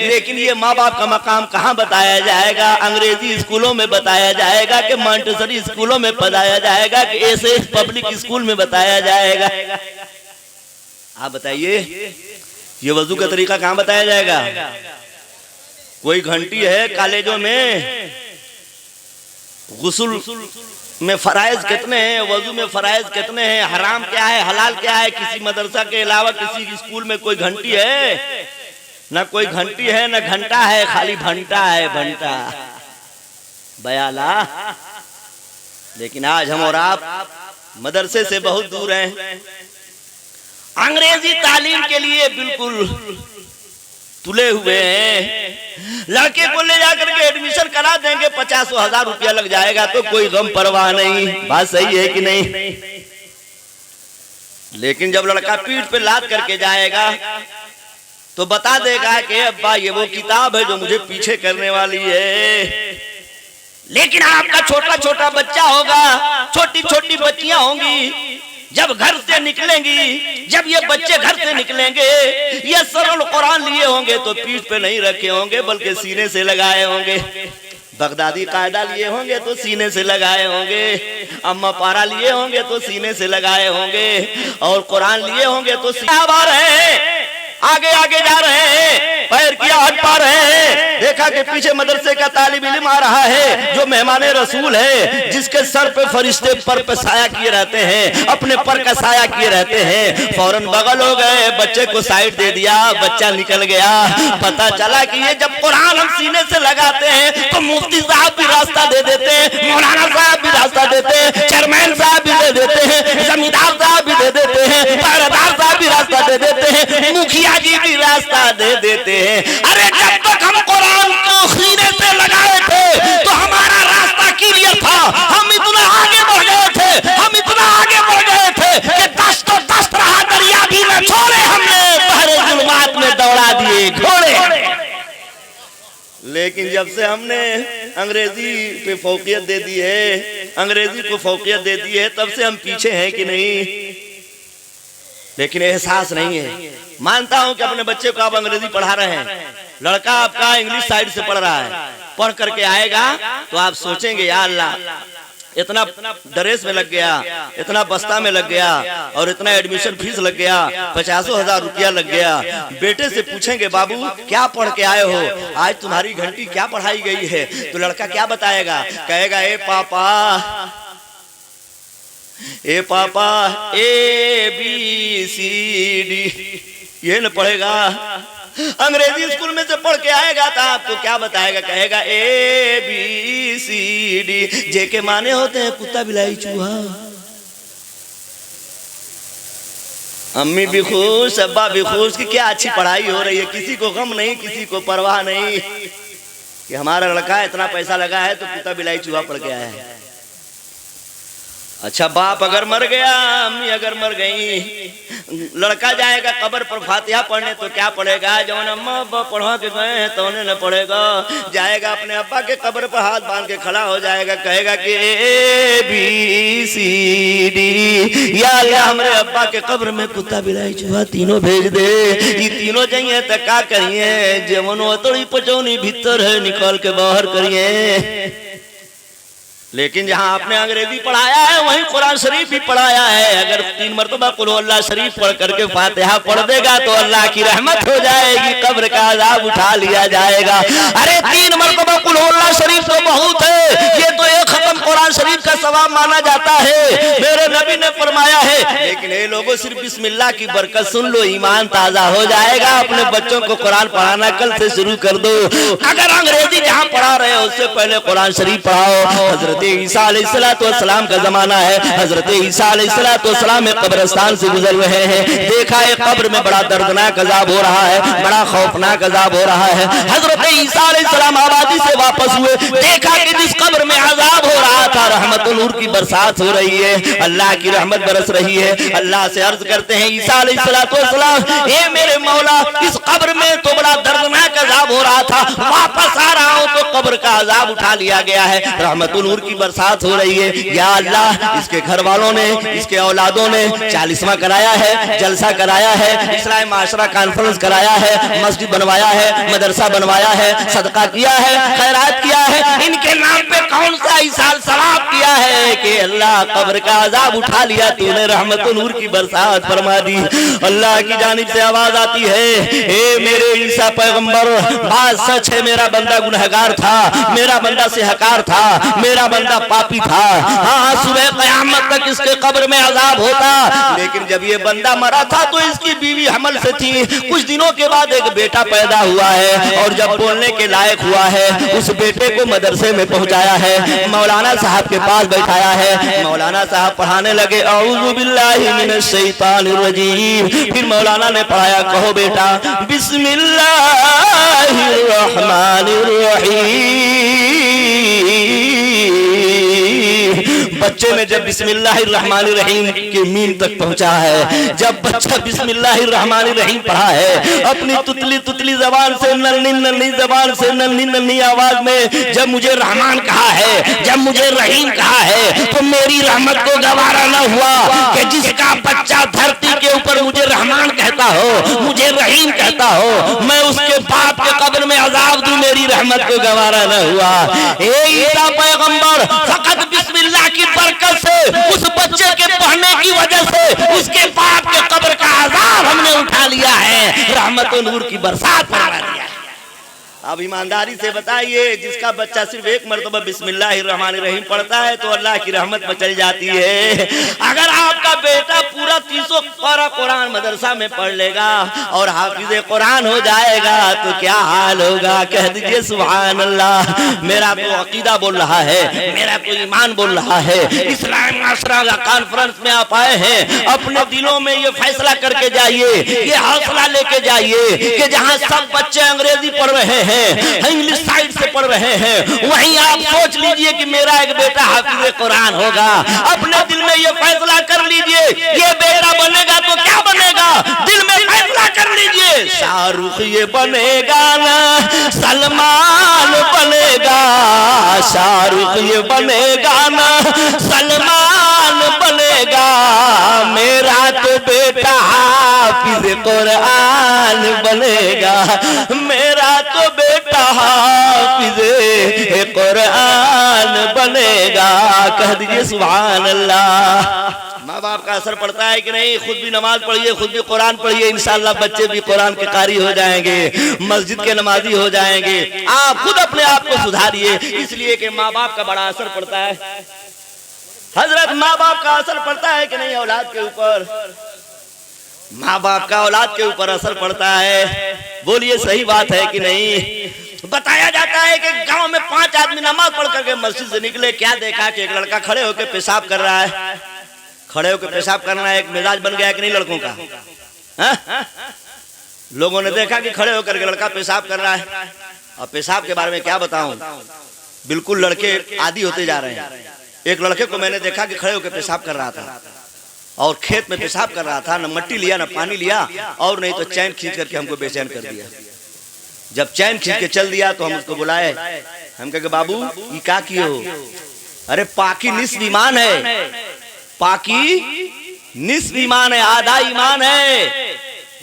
लेकिन ये माँ बाप का मकाम कहाँ बताया जाएगा? अंग्रेजी स्कूलों में बताया जाएगा कि मॉन्टेसरी स्कूलों में बताया जाएगा कि ऐसे पब्लिक स्कूल में बताया जाएगा? आप बताइए, ये वजू का तरीका कहाँ बताया जाएगा? कोई घंटी है कॉलेजों में, गुस्ल में फराइज कितने हैं, वजू में फराइज कितने हैं, हराम क्या है हलाल क्या है। किसी मदरसा के अलावा किसी स्कूल में कोई घंटी है? ना कोई घंटी है ना घंटा है, खाली भंटा है, भंटा बयाला। लेकिन आज हम और आप मदरसे से बहुत दूर हैं, अंग्रेजी तालीम के लिए बिल्कुल तुले हुए हैं। लड़के को ले जाकर के एडमिशन करा देंगे, 50,000 रुपया लग जाएगा तो कोई गम परवाह नहीं। बात सही है कि नहीं? लेकिन जब लड़का पीठ पे लाद करके जाएगा तो बता देगा कि अब्बा ये वो किताब है जो मुझे पीछे करने वाली है। लेकिन आपका छोटा छोटा बच्चा होगा, छोटी छोटी बच्चियां होंगी, जब घर से निकलेंगी, जब ये बच्चे घर से निकलेंगे, ये सरल कुरान लिए होंगे तो पीठ पे नहीं रखे होंगे बल्कि सीने से लगाए होंगे। बगदादी कायदा लिए होंगे तो सीने से लगाए होंगे, अम्मा पारा लिए होंगे तो सीने से लगाए होंगे, और कुरान लिए होंगे तो आगे आगे जा रहे हैं, पैर किया हट पा रहे हैं। देखा कि पीछे मदरसे का तालिब इल्म आ रहा है जो मेहमाने रसूल है, जिसके सर पे फरिश्ते पर पे साया किए रहते हैं, अपने पर का साया किए रहते हैं। फौरन बगल हो गए, बच्चे को साइड दे दिया, बच्चा निकल गया। पता चला कि ये जब कुरान हम सीने से लगाते हैं तो मुफ्ती साहब भी रास्ता दे देते हैं, मौलाना साहब भी रास्ता देते हैं, चेयरमैन साहब भी दे देते हैं, जमींदार साहब भी दे देते हैं, पहरेदार साहब भी रास्ता दे देते हैं, मुखिया जी भी रास्ता दे देते हैं। अरे जब तक हम कुरान को सीने से लगाए थे तो हमारा रास्ता क्लियर था, हम इतना आगे बढ़ गए थे, हम इतना आगे बढ़ गए थे कि दस्त रहा दरिया भी न छोड़े, हमने बहरे जुल्मात में दौड़ा दिए घोड़े। लेकिन जब से हमने अंग्रेजी पे फौकियत दे दी है, अंग्रेजी को फौकियत दे दी है, तब से हम पीछे हैं कि नहीं? लेकिन एहसास नहीं है। मानता हूं कि अपने बच्चे को आप अंग्रेजी पढ़ा रहे हैं, लड़का आपका इंग्लिश साइड से पढ़ रहा है, पढ़ करके आएगा तो आप सोचेंगे या अल्लाह इतना ड्रेस में लग गया, इतना बस्ता में लग गया, और इतना एडमिशन फीस लग गया, 50,000 रुपया लग गया। बेटे से पूछेंगे बाबू क्या पढ़ के आए हो, आज तुम्हारी घंटी क्या पढ़ाई गई है? तो लड़का क्या बताएगा? कहेगा ए पापा ABCD, ये न पढ़ेगा। अंग्रेजी स्कूल में से पढ़ के आएगा तो आपको क्या बताएगा? कहेगा ABCD, जे के माने होते हैं कुत्ता बिलाई चूहा। अम्मी भी खुश, अब्बा भी खुश कि क्या अच्छी पढ़ाई हो रही है, किसी को गम नहीं, किसी को परवाह नहीं कि हमारा लड़का इतना पैसा लगा है तो कुत्ता बिलाई चूहा पढ़ के आया है। अच्छा बाप अगर मर गया, अम्मी अगर मर गई, लड़का जाएगा कब्र पर फातिहा पढ़ने तो क्या पढ़ेगा? जौन अम्मा अब्बा पढ़वा के गए हैं तो उन्हें न पढ़ेगा। जाएगा अपने अब्बा के कब्र पर हाथ बांध के खड़ा हो जाएगा, कहेगा कि ABCD, या अल्लाह हमरे अब्बा के कब्र में कुत्ता बिलाई चूहा तीनों भेज दे। ये तीनों जाइए तो क्या करिए? जवन तोड़ी पचौनी भीतर है निकाल के बाहर करिए। लेकिन जहां आपने अंग्रेजी पढ़ाया है वहीं कुरान शरीफ भी पढ़ाया है। अगर 3 मरतबा कुल अल्लाह शरीफ पढ़ करके फातिहा पढ़ देगा तो अल्लाह की रहमत हो जाएगी, कब्र का अजाब उठा लिया जाएगा। अरे 3 मरतबा कुल अल्लाह शरीफ तो बहुत है, ये तो एक खत्म कुरान शरीफ का सवाब माना जाता है, मेरे नबी ने फरमाया है। लेकिन ये लोगों सिर्फ बिस्मिल्लाह की बरकत सुन लो, ईमान ताजा हो जाएगा। अपने बच्चों को कुरान पढ़ाना कल से शुरू कर दो। अगर अंग्रेजी जहां पढ़ा रहे हो उससे पहले कुरान शरीफ पढ़ाओ। हजरत ईसा अलैहिस्सलाम का जमाना है, हजरत ईसा अलैहिस्सलाम में कब्रिस्तान से गुजर रहे हैं। देखा है कब्र में बड़ा दर्दनाक अजाब हो रहा है, बड़ा खौफनाक अजाब हो रहा है। हजरत ईसा अलैहिस्सलाम आबादी से वापस हुए, देखा कि जिस कब्र में अजाब हो रहा था रहमत नूर की बरसात हो रही है, अल्लाह की रहमत बरस रही है। अल्लाह से अर्ज करते हैं ईसा अलैहिस्सलाम, हे मेरे मौला इस कब्र में तो बड़ा दर्दनाक अजाब हो रहा था, वापस आ रहा हूं तो कब्र का अजाब उठा लिया गया है, रहमत नूर की बरसात हो रही है। या अल्लाह इसके घर वालों ने, इसके औलादों ने 40वां कराया है, जलसा कराया है, इस्लाही माशरा कॉन्फ्रेंस कराया है, मस्जिद बनवाया है, मदरसा बनवाया है, सदका किया है, खैरात किया है, इनके नाम पे कौन सा इसाल सवाब किया है कि अल्लाह कब्र का अजाब उठा लिया, तूने रहमत नूर की बरसात फरमा दी। अल्लाह की जानिब से आवाज आती है, ए मेरे ईसा पैगंबर, बात सच है मेरा बंदा गुनहगार था, मेरा बंदा सेहकार था, मेरा बंदा पापी था। हाँ, सुबह क़यामत तक इसके कब्र में अजाब होता। लेकिन जब ये बंदा मरा था तो इसकी बीवी हमल से थी। कुछ दिनों के बाद एक बेटा पैदा हुआ है और जब बोलने के लायक हुआ है, उस बेटे को मदरसे में पहुंचाया है, मौलाना साहब के पास बैठाया है। मौलाना साहब पढ़ाने लगे औज़ु बिल्लाहि मिनश शैतानिर रजीम। फिर मौलाना ने पढ़ाया, कहो बेटा बिस्मिल्लाहिर रहमानिर रहीम। बच्चे ने जब बिस्मिल्लाहिर्रहमानिर्रहीम के मीम तक पहुंचा है, जब बच्चा बिस्मिल्लाहिर्रहमानिर्रहीम पढ़ा है, अपनी तुतली तुतली जबान से, नन्ही नन्ही जबान से, नन्ही नन्ही आवाज में जब मुझे रहमान कहा है, जब मुझे रहीम कहा है, तो मेरी रहमत को गवारा न हुआ कि जिसका बच्चा धरती के ऊपर मुझे रहमान कहता हो, मुझे रहीम कहता हो, मैं उसके बाप के कब्र में अजाब दूं, मेरी रहमत को गवारा न हुआ। ए ईसा पैगंबर फकत बिस्मिल्लाह की बरकत से, उस बच्चे के पढ़ने की वजह से उसके बाप के कब्र का अजाब हमने उठा लिया है, रहमत और नूर की बरसात फरमा दिया है। अब ईमानदारी से बताइए, जिसका बच्चा सिर्फ एक मरतबा बिस्मिल्लाहिर्रहमानिर्रहीम पढ़ता है तो अल्लाह की रहमत में चल जाती है। अगर आपका बेटा पूरा 300 पारा कुरान मदरसा में पढ़ लेगा और हाफिज़े कुरान हो जाएगा तो क्या हाल होगा? कह दीजिए सुभान अल्लाह। मेरा तो अकीदा बोल रहा है, मेरा तो ईमान बोल रहा है। इस्लाम माशरा कॉन्फ्रेंस में आप आए हैं, अपने दिलों में ये फैसला करके जाइए, ये हौसला लेके जाइए कि जहाँ सब बच्चे अंग्रेजी पढ़ रहे हैं, इंग्लिश साइड से पढ़ रहे हैं, वहीं आप सोच लीजिए कि मेरा एक बेटा हाफिज़े कुरान होगा। अपने दिल में ये फैसला कर लीजिए, ये बेटा बनेगा तो क्या बनेगा, दिल में फैसला कर लीजिए। शाहरुख ये बनेगा ना, सलमान बनेगा, शाहरुख ये बनेगा ना, सलमान बनेगा। मेरा तो बेटा हाफिज़े कुरान बनेगा, मेरा तो बेटा हाफिज़े कुरान बनेगा। कह दीजिए सुभान अल्लाह। माँ बाप का असर पड़ता है कि नहीं? खुद भी नमाज पढ़िए, खुद भी कुरान पढ़िए, इंशाअल्लाह बच्चे भी कुरान के कारी हो जाएंगे, मस्जिद के नमाजी हो जाएंगे। आप खुद अपने आप को सुधारिए, इसलिए कि माँ बाप का बड़ा असर पड़ता है। हजरत, माँ बाप का असर पड़ता है कि नहीं औलाद के ऊपर? माँ बाप का औलाद के ऊपर असर पड़ता है। बोलिए सही बात है कि नहीं? बताया जाता है कि गांव में 5 आदमी नमाज पढ़ करके मस्जिद से निकले, क्या देखा कि एक लड़का खड़े होकर पेशाब कर रहा है। खड़े होकर पेशाब करना एक मिजाज बन गया कि नहीं लड़कों का? हा? लोगों ने देखा कि खड़े होकर के लड़का पेशाब कर रहा है। अब पेशाब के बारे में क्या बताऊं, बिल्कुल लड़के आदी होते जा रहे हैं। एक लड़के को मैंने देखा कि खड़े होकर पेशाब कर रहा था और खेत में पेशाब कर रहा था, न मिट्टी लिया न पानी लिया, और नहीं तो चैन खींच करके हमको बेचैन कर दिया। जब चैन खींच के चल दिया तो हम उसको बुलाए, हम कहे बाबू ये क्या किए हो? अरे पाकी निस्फ ईमान है, पाकी निस्फ ईमान है, आधा ईमान है।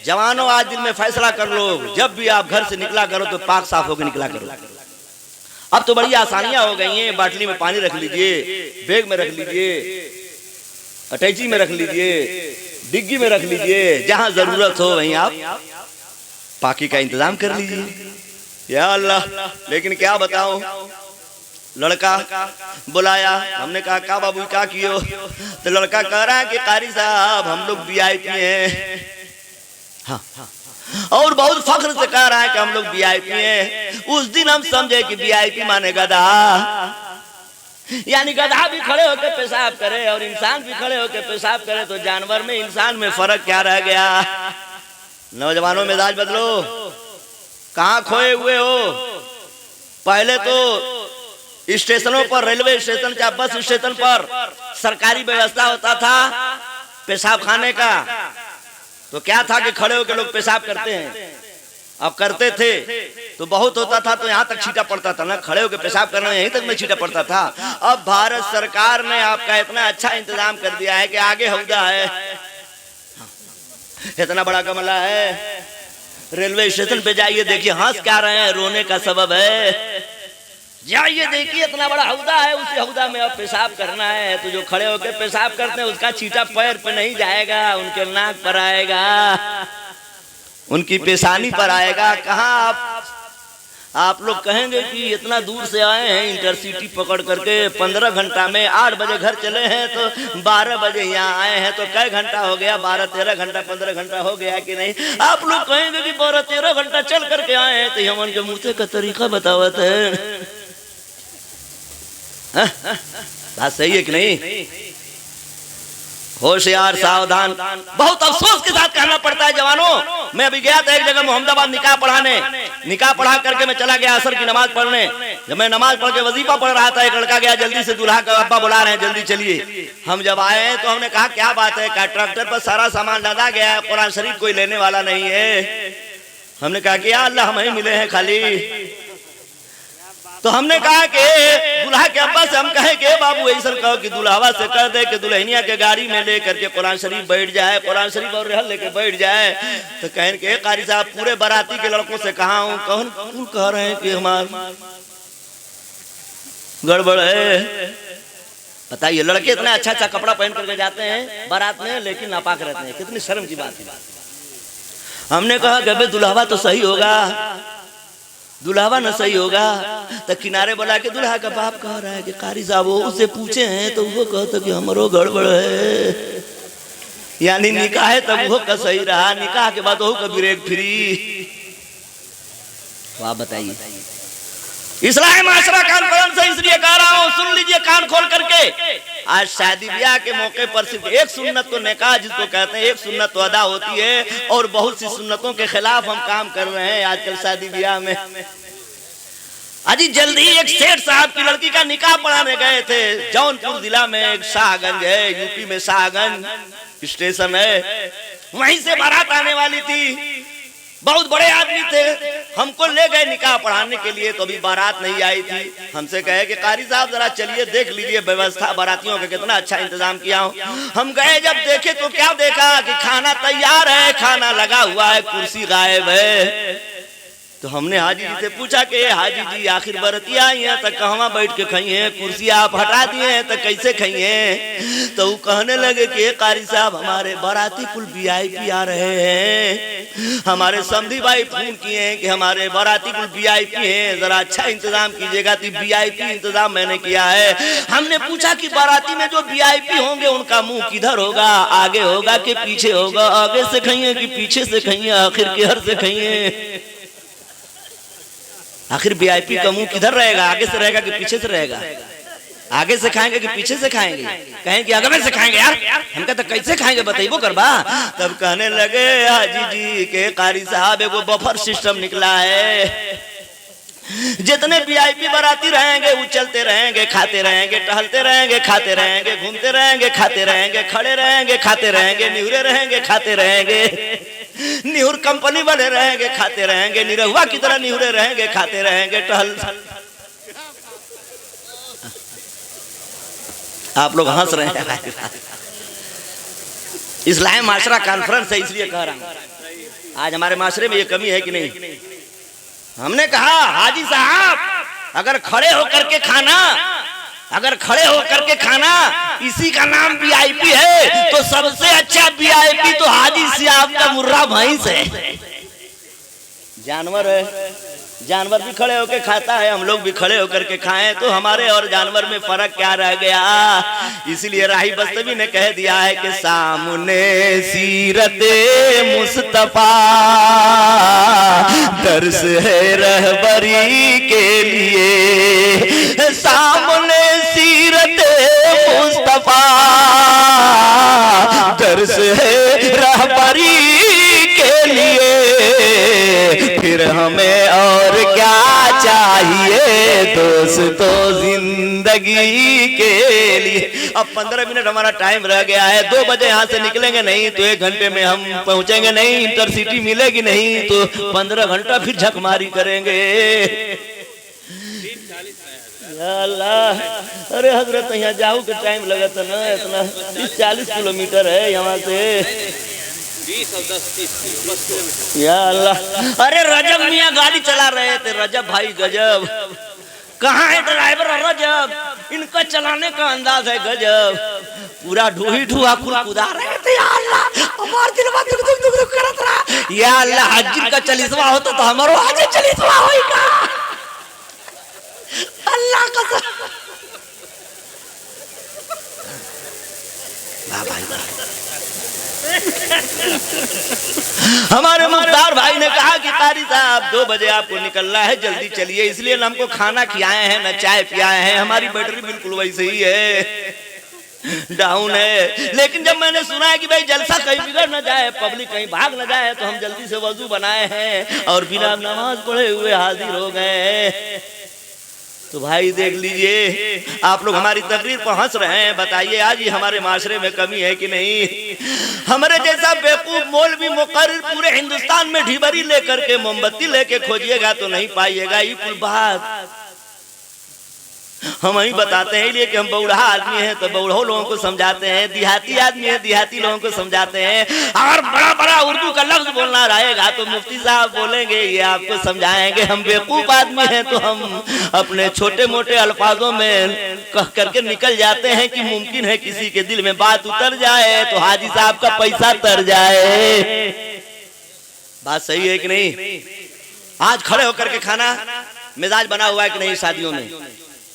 जवानों, आज दिन में फैसला कर लो, जब भी आप घर से निकला करो तो पाक साफ होकर निकला करो। अब तो बड़ी आसानियां हो गई हैं, बाटली में पानी रख लीजिए, बैग में रख लीजिए, अटैची में रख लीजिए, डिग्गी में रख लीजिए, जहां जरूरत हो वहीं आप पाकी का इंतजाम कर लीजिए। या अल्लाह। लेकिन क्या बताऊं, लड़का बुलाया, हमने कहा क्या बाबू क्या किए हो? तो लड़का कह रहा है कि कारी साहब हम लोग VIP हैं। हाँ, और बहुत फख्र से कह रहा है कि हम लोग VIP हैं। उस दिन हम समझे कि VIP माने गधा, यानी गधा भी खड़े होकर पेशाब करे और इंसान भी खड़े होकर पेशाब करे तो जानवर में इंसान में फर्क क्या रह गया? नौजवानों मिजाज बदलो, कहाँ खोए हुए हो? पहले तो स्टेशनों पर, रेलवे स्टेशन या बस स्टेशन पर सरकारी व्यवस्था होता था पेशाब खाने का, तो क्या था कि खड़े होकर लोग पेशाब करते हैं। अब करते थे तो बहुत होता था तो यहाँ तक छींटा पड़ता था ना, खड़े होकर पेशाब करना यहीं तक में छींटा पड़ता था। अब भारत सरकार ने आपका इतना अच्छा इंतजाम कर दिया है कि आगे हौदा है, इतना बड़ा गमला है, रेलवे स्टेशन पे जाइए देखिए, हंस क्या रहे हैं, रोने का सबब है। जाइए देखिए इतना बड़ा हौदा है, उसी हौदा में अब पेशाब करना है तो जो खड़े होकर पेशाब करते हैं उसका छींटा पैर पे नहीं जाएगा, उनके नाक पर आएगा, उनकी पेशानी पर आएगा। कहाँ आप लोग कहेंगे कि इतना दूर से आए हैं इंटरसिटी पकड़ करके, 15 घंटा में 8 बजे घर चले हैं तो 12 बजे यहाँ आए हैं, तो कई घंटा हो गया? 12-13 घंटा 15 घंटा हो गया कि नहीं? आप लोग कहेंगे कि 12-13 घंटा चल करके आए हैं, तो हम उनके मुँह का तरीका बतावत है। बात सही है कि नहीं? होशियार, सावधान। बहुत अफसोस के साथ कहना पड़ता है जवानों, मैं अभी गया था एक जगह मोहम्मदाबाद निकाह पढ़ाने। निकाह पढ़ा करके मैं चला गया असर की नमाज पढ़ने। जब मैं नमाज पढ़ के वजीफा पढ़ रहा था, एक लड़का गया जल्दी से, दूल्हा का अब्बा बुला रहे हैं जल्दी चलिए। हम जब आए हैं तो हमने कहा क्या बात है? कहा ट्रैक्टर पर सारा सामान लदा गया है, कुरान शरीफ कोई लेने वाला नहीं है। हमने कहा कि या अल्लाह हम ही मिले हैं खाली। तो हमने कहा कि दूल्हा के अब्बा से हम कहे कि बाबू ऐसा कहो कि दुल्हावा से कह दे कि दुल्हनिया के गाड़ी में ले करके कुरान शरीफ बैठ जाए, कुरान शरीफ और रहल लेके बैठ जाए। तो कहें कि कारी साहब पूरे बाराती के लड़कों से कहा हूँ, कौन कह रहे हैं कि हमार गड़बड़ है? बताइए, लड़के इतना अच्छा अच्छा कपड़ा पहन करके जाते हैं बारात में, लेकिन नापाक रहते हैं। कितनी शर्म की बात है। हमने कहा कि भाई दुल्हावा तो सही होगा, दुल्हावा न सही होगा। तो किनारे बोला कि दुल्हा का बाप कह रहा है कि कारी साहब उससे पूछे हैं तो वो कहता कि हमारो गड़बड़ है। यानी निकाह है तब वो का सही रहा, निकाह के बाद वो का ब्रेक फ्री। तो आप बताइए, इस्लाही माशरा कॉन्फ्रेंस से इसलिए कह रहा हूँ, सुन लीजिए कान खोल करके। आज शादी ब्याह के मौके पर सिर्फ एक सुन्नत तो निकाह जिसको कहते हैं, एक सुन्नत तो अदा होती है, और बहुत सी सुन्नतों के खिलाफ हम काम कर रहे हैं आजकल शादी ब्याह में। अजी जल्दी ही एक सेठ साहब की लड़की का निकाह पढ़ाने गए थे जौनपुर जिला में। एक शाहगंज है, यूपी में शाहगंज स्टेशन है, वहीं से बारात आने वाली थी। बहुत बड़े आदमी थे, हमको ले गए निकाह पढ़ाने के लिए। तो अभी बारात नहीं आई थी। हमसे कहे कि कारी साहब जरा चलिए देख लीजिए व्यवस्था, बारातियों का कितना अच्छा इंतजाम किया हूँ। हम गए, जब देखे तो क्या देखा कि खाना तैयार है, खाना लगा हुआ है, कुर्सी गायब है। तो हमने हाजी जी से पूछा कि हाजी जी आखिर बरतिया आई है तो कहवा बैठ के खाई है, कुर्सी आप हटा दिए हैं तो कैसे खाई है? तो वो कहने लगे कि कारी साहब हमारे बाराती कुल VIP आ रहे हैं, हमारे समधी भाई फोन किए हैं कि हमारे बाराती कुल VIP हैं, जरा अच्छा इंतजाम कीजिएगा। तो VIP इंतजाम मैंने किया है। हमने पूछा कि बाराती में जो VIP होंगे उनका मुंह किधर होगा, आगे होगा कि पीछे होगा? आगे से खाइए कि पीछे से खाइए? आखिर किधर से खाइए? आखिर VIP का मुंह किधर रहेगा, आगे से रहेगा कि पीछे से रहेगा? आगे से खाएंगे कि पीछे से खाएंगे? कहेंगे आगे में से खाएंगे। यार हम कहते कैसे खाएंगे बताइए करबा। तब कहने लगे हाजी जी के कारी साहब एगो बफर सिस्टम निकला है, जितने VIP बाराती रहेंगे वो चलते रहेंगे, खाते रहेंगे, टहलते रहेंगे, खाते रहेंगे, घूमते रहेंगे, खाते रहेंगे, खड़े रहेंगे, खाते रहेंगे, निहुरे रहेंगे, खाते रहेंगे, निहुर कंपनी बने रहेंगे, खाते रहेंगे, निरहुआ की तरह निहुरे रहेंगे, खाते रहेंगे, टहल। आप लोग हंस रहे हैं। इस्लाही माशरा कॉन्फ्रेंस है इसलिए कह रहा हूं, आज हमारे माशरे में ये कमी है कि नहीं? हमने कहा हाजी साहब अगर खड़े होकर के खाना, अगर खड़े होकर के खाना इसी का नाम VIP है, तो सबसे अच्छा VIP तो हाजी साहब का मुर्रा भैंस है। जानवर है, जानवर भी खड़े होकर खाता है, हम लोग भी खड़े होकर के खाएं, तो हमारे और जानवर में फर्क क्या रह गया? इसलिए राही बस्तवी ने कह दिया है कि सामने सीरते मुस्तफा दर्श है रहबरी के लिए, सामने सीरते मुस्तफा दर्श है रहबरी के लिए, फिर हमें और क्या चाहिए दोस्तों जिंदगी के लिए। अब 15 मिनट हमारा टाइम रह गया है, 2 बजे यहाँ से निकलेंगे नहीं तो 1 घंटे में हम पहुंचेंगे नहीं, इंटरसिटी मिलेगी नहीं तो 15 घंटा फिर झकमारी करेंगे। अल्लाह, अरे हजरत यहाँ जाऊ के टाइम लगा था ना, इतना 30-40 किलोमीटर है यहाँ से। 20 और 10 30 या अल्लाह। अरे रजब मियाँ गाड़ी चला रहे थे, रजब भाई गजब। कहाँ है ड्राइवर रजब? इनका चलाने का अंदाज है गजब। पूरा ढूही ढूहा कुदा रहे थे। या अल्लाह हमार दिलवा दुख दुख दुख करत रहा। या अल्लाह हज का 40वां होता तो हमारो आज 40वां होई का। हमारे मुख्तार भाई ने कहा कि कारी साहब 2 बजे आपको निकलना है, जल्दी चलिए। इसलिए न हमको खाना खिलाए हैं न चाय पियाए हैं। हमारी बैटरी बिल्कुल वैसे ही है, डाउन है। लेकिन जब मैंने सुना है कि भाई जलसा कहीं बिगड़ न जाए, पब्लिक कहीं भाग न जाए, तो हम जल्दी से वजू बनाए हैं और बिना नमाज पढ़े हुए हाजिर हो गए। तो भाई देख लीजिए, आप लोग हमारी तकरीर पर हंस रहे हैं, बताइए आज ही हमारे माशरे में कमी है कि नहीं? हमारे जैसा बेवकूफ मौलवी मुकर्रिर पूरे हिंदुस्तान में ढिबरी लेकर के मोमबत्ती लेके खोजिएगा तो नहीं पाइएगा। ये कुल बात हम ही बताते हैं, इसलिए कि हम बौढ़ा आदमी हैं तो बौढ़ो लोगों को समझाते हैं, देहाती आदमी है देहाती लोगों को समझाते हैं। और बड़ा बड़ा उर्दू का लफ्ज बोलना रहेगा तो मुफ्ती साहब बोलेंगे, ये आपको समझाएंगे। हम बेवकूफ आदमी हैं तो हम अपने छोटे मोटे अल्फाजों में कह करके निकल जाते हैं कि मुमकिन है किसी के दिल में बात उतर जाए तो हाजी साहब का पैसा तर जाए। बात सही है कि नहीं? आज खड़े होकर के खाना मिजाज बना हुआ है कि नहीं? शादियों में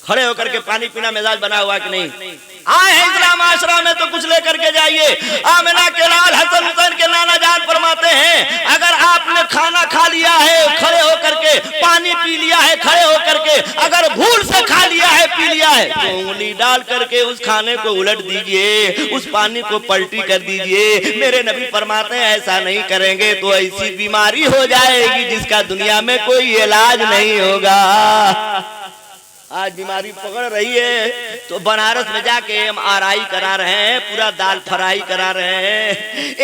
खड़े होकर के पानी पीना मिजाज बना हुआ कि नहीं? आए हैं इस्लाम आशरा में तो कुछ लेकर के जाइए। आमिना के लाल हसन हुसैन के नाना जान फरमाते हैं, अगर आपने खाना खा लिया है खड़े होकर के, पानी पी लिया है खड़े होकर के, अगर भूल से खा लिया है पी लिया है तो उंगली डाल करके उस खाने को उलट दीजिए, उस पानी को पलटी कर दीजिए। मेरे नबी फरमाते हैं ऐसा नहीं करेंगे तो ऐसी बीमारी हो जाएगी जिसका दुनिया में कोई इलाज नहीं होगा। आज बीमारी पकड़ रही है तो बनारस में जाके MRI करा रहे हैं, पूरा दाल फ्राई करा रहे हैं।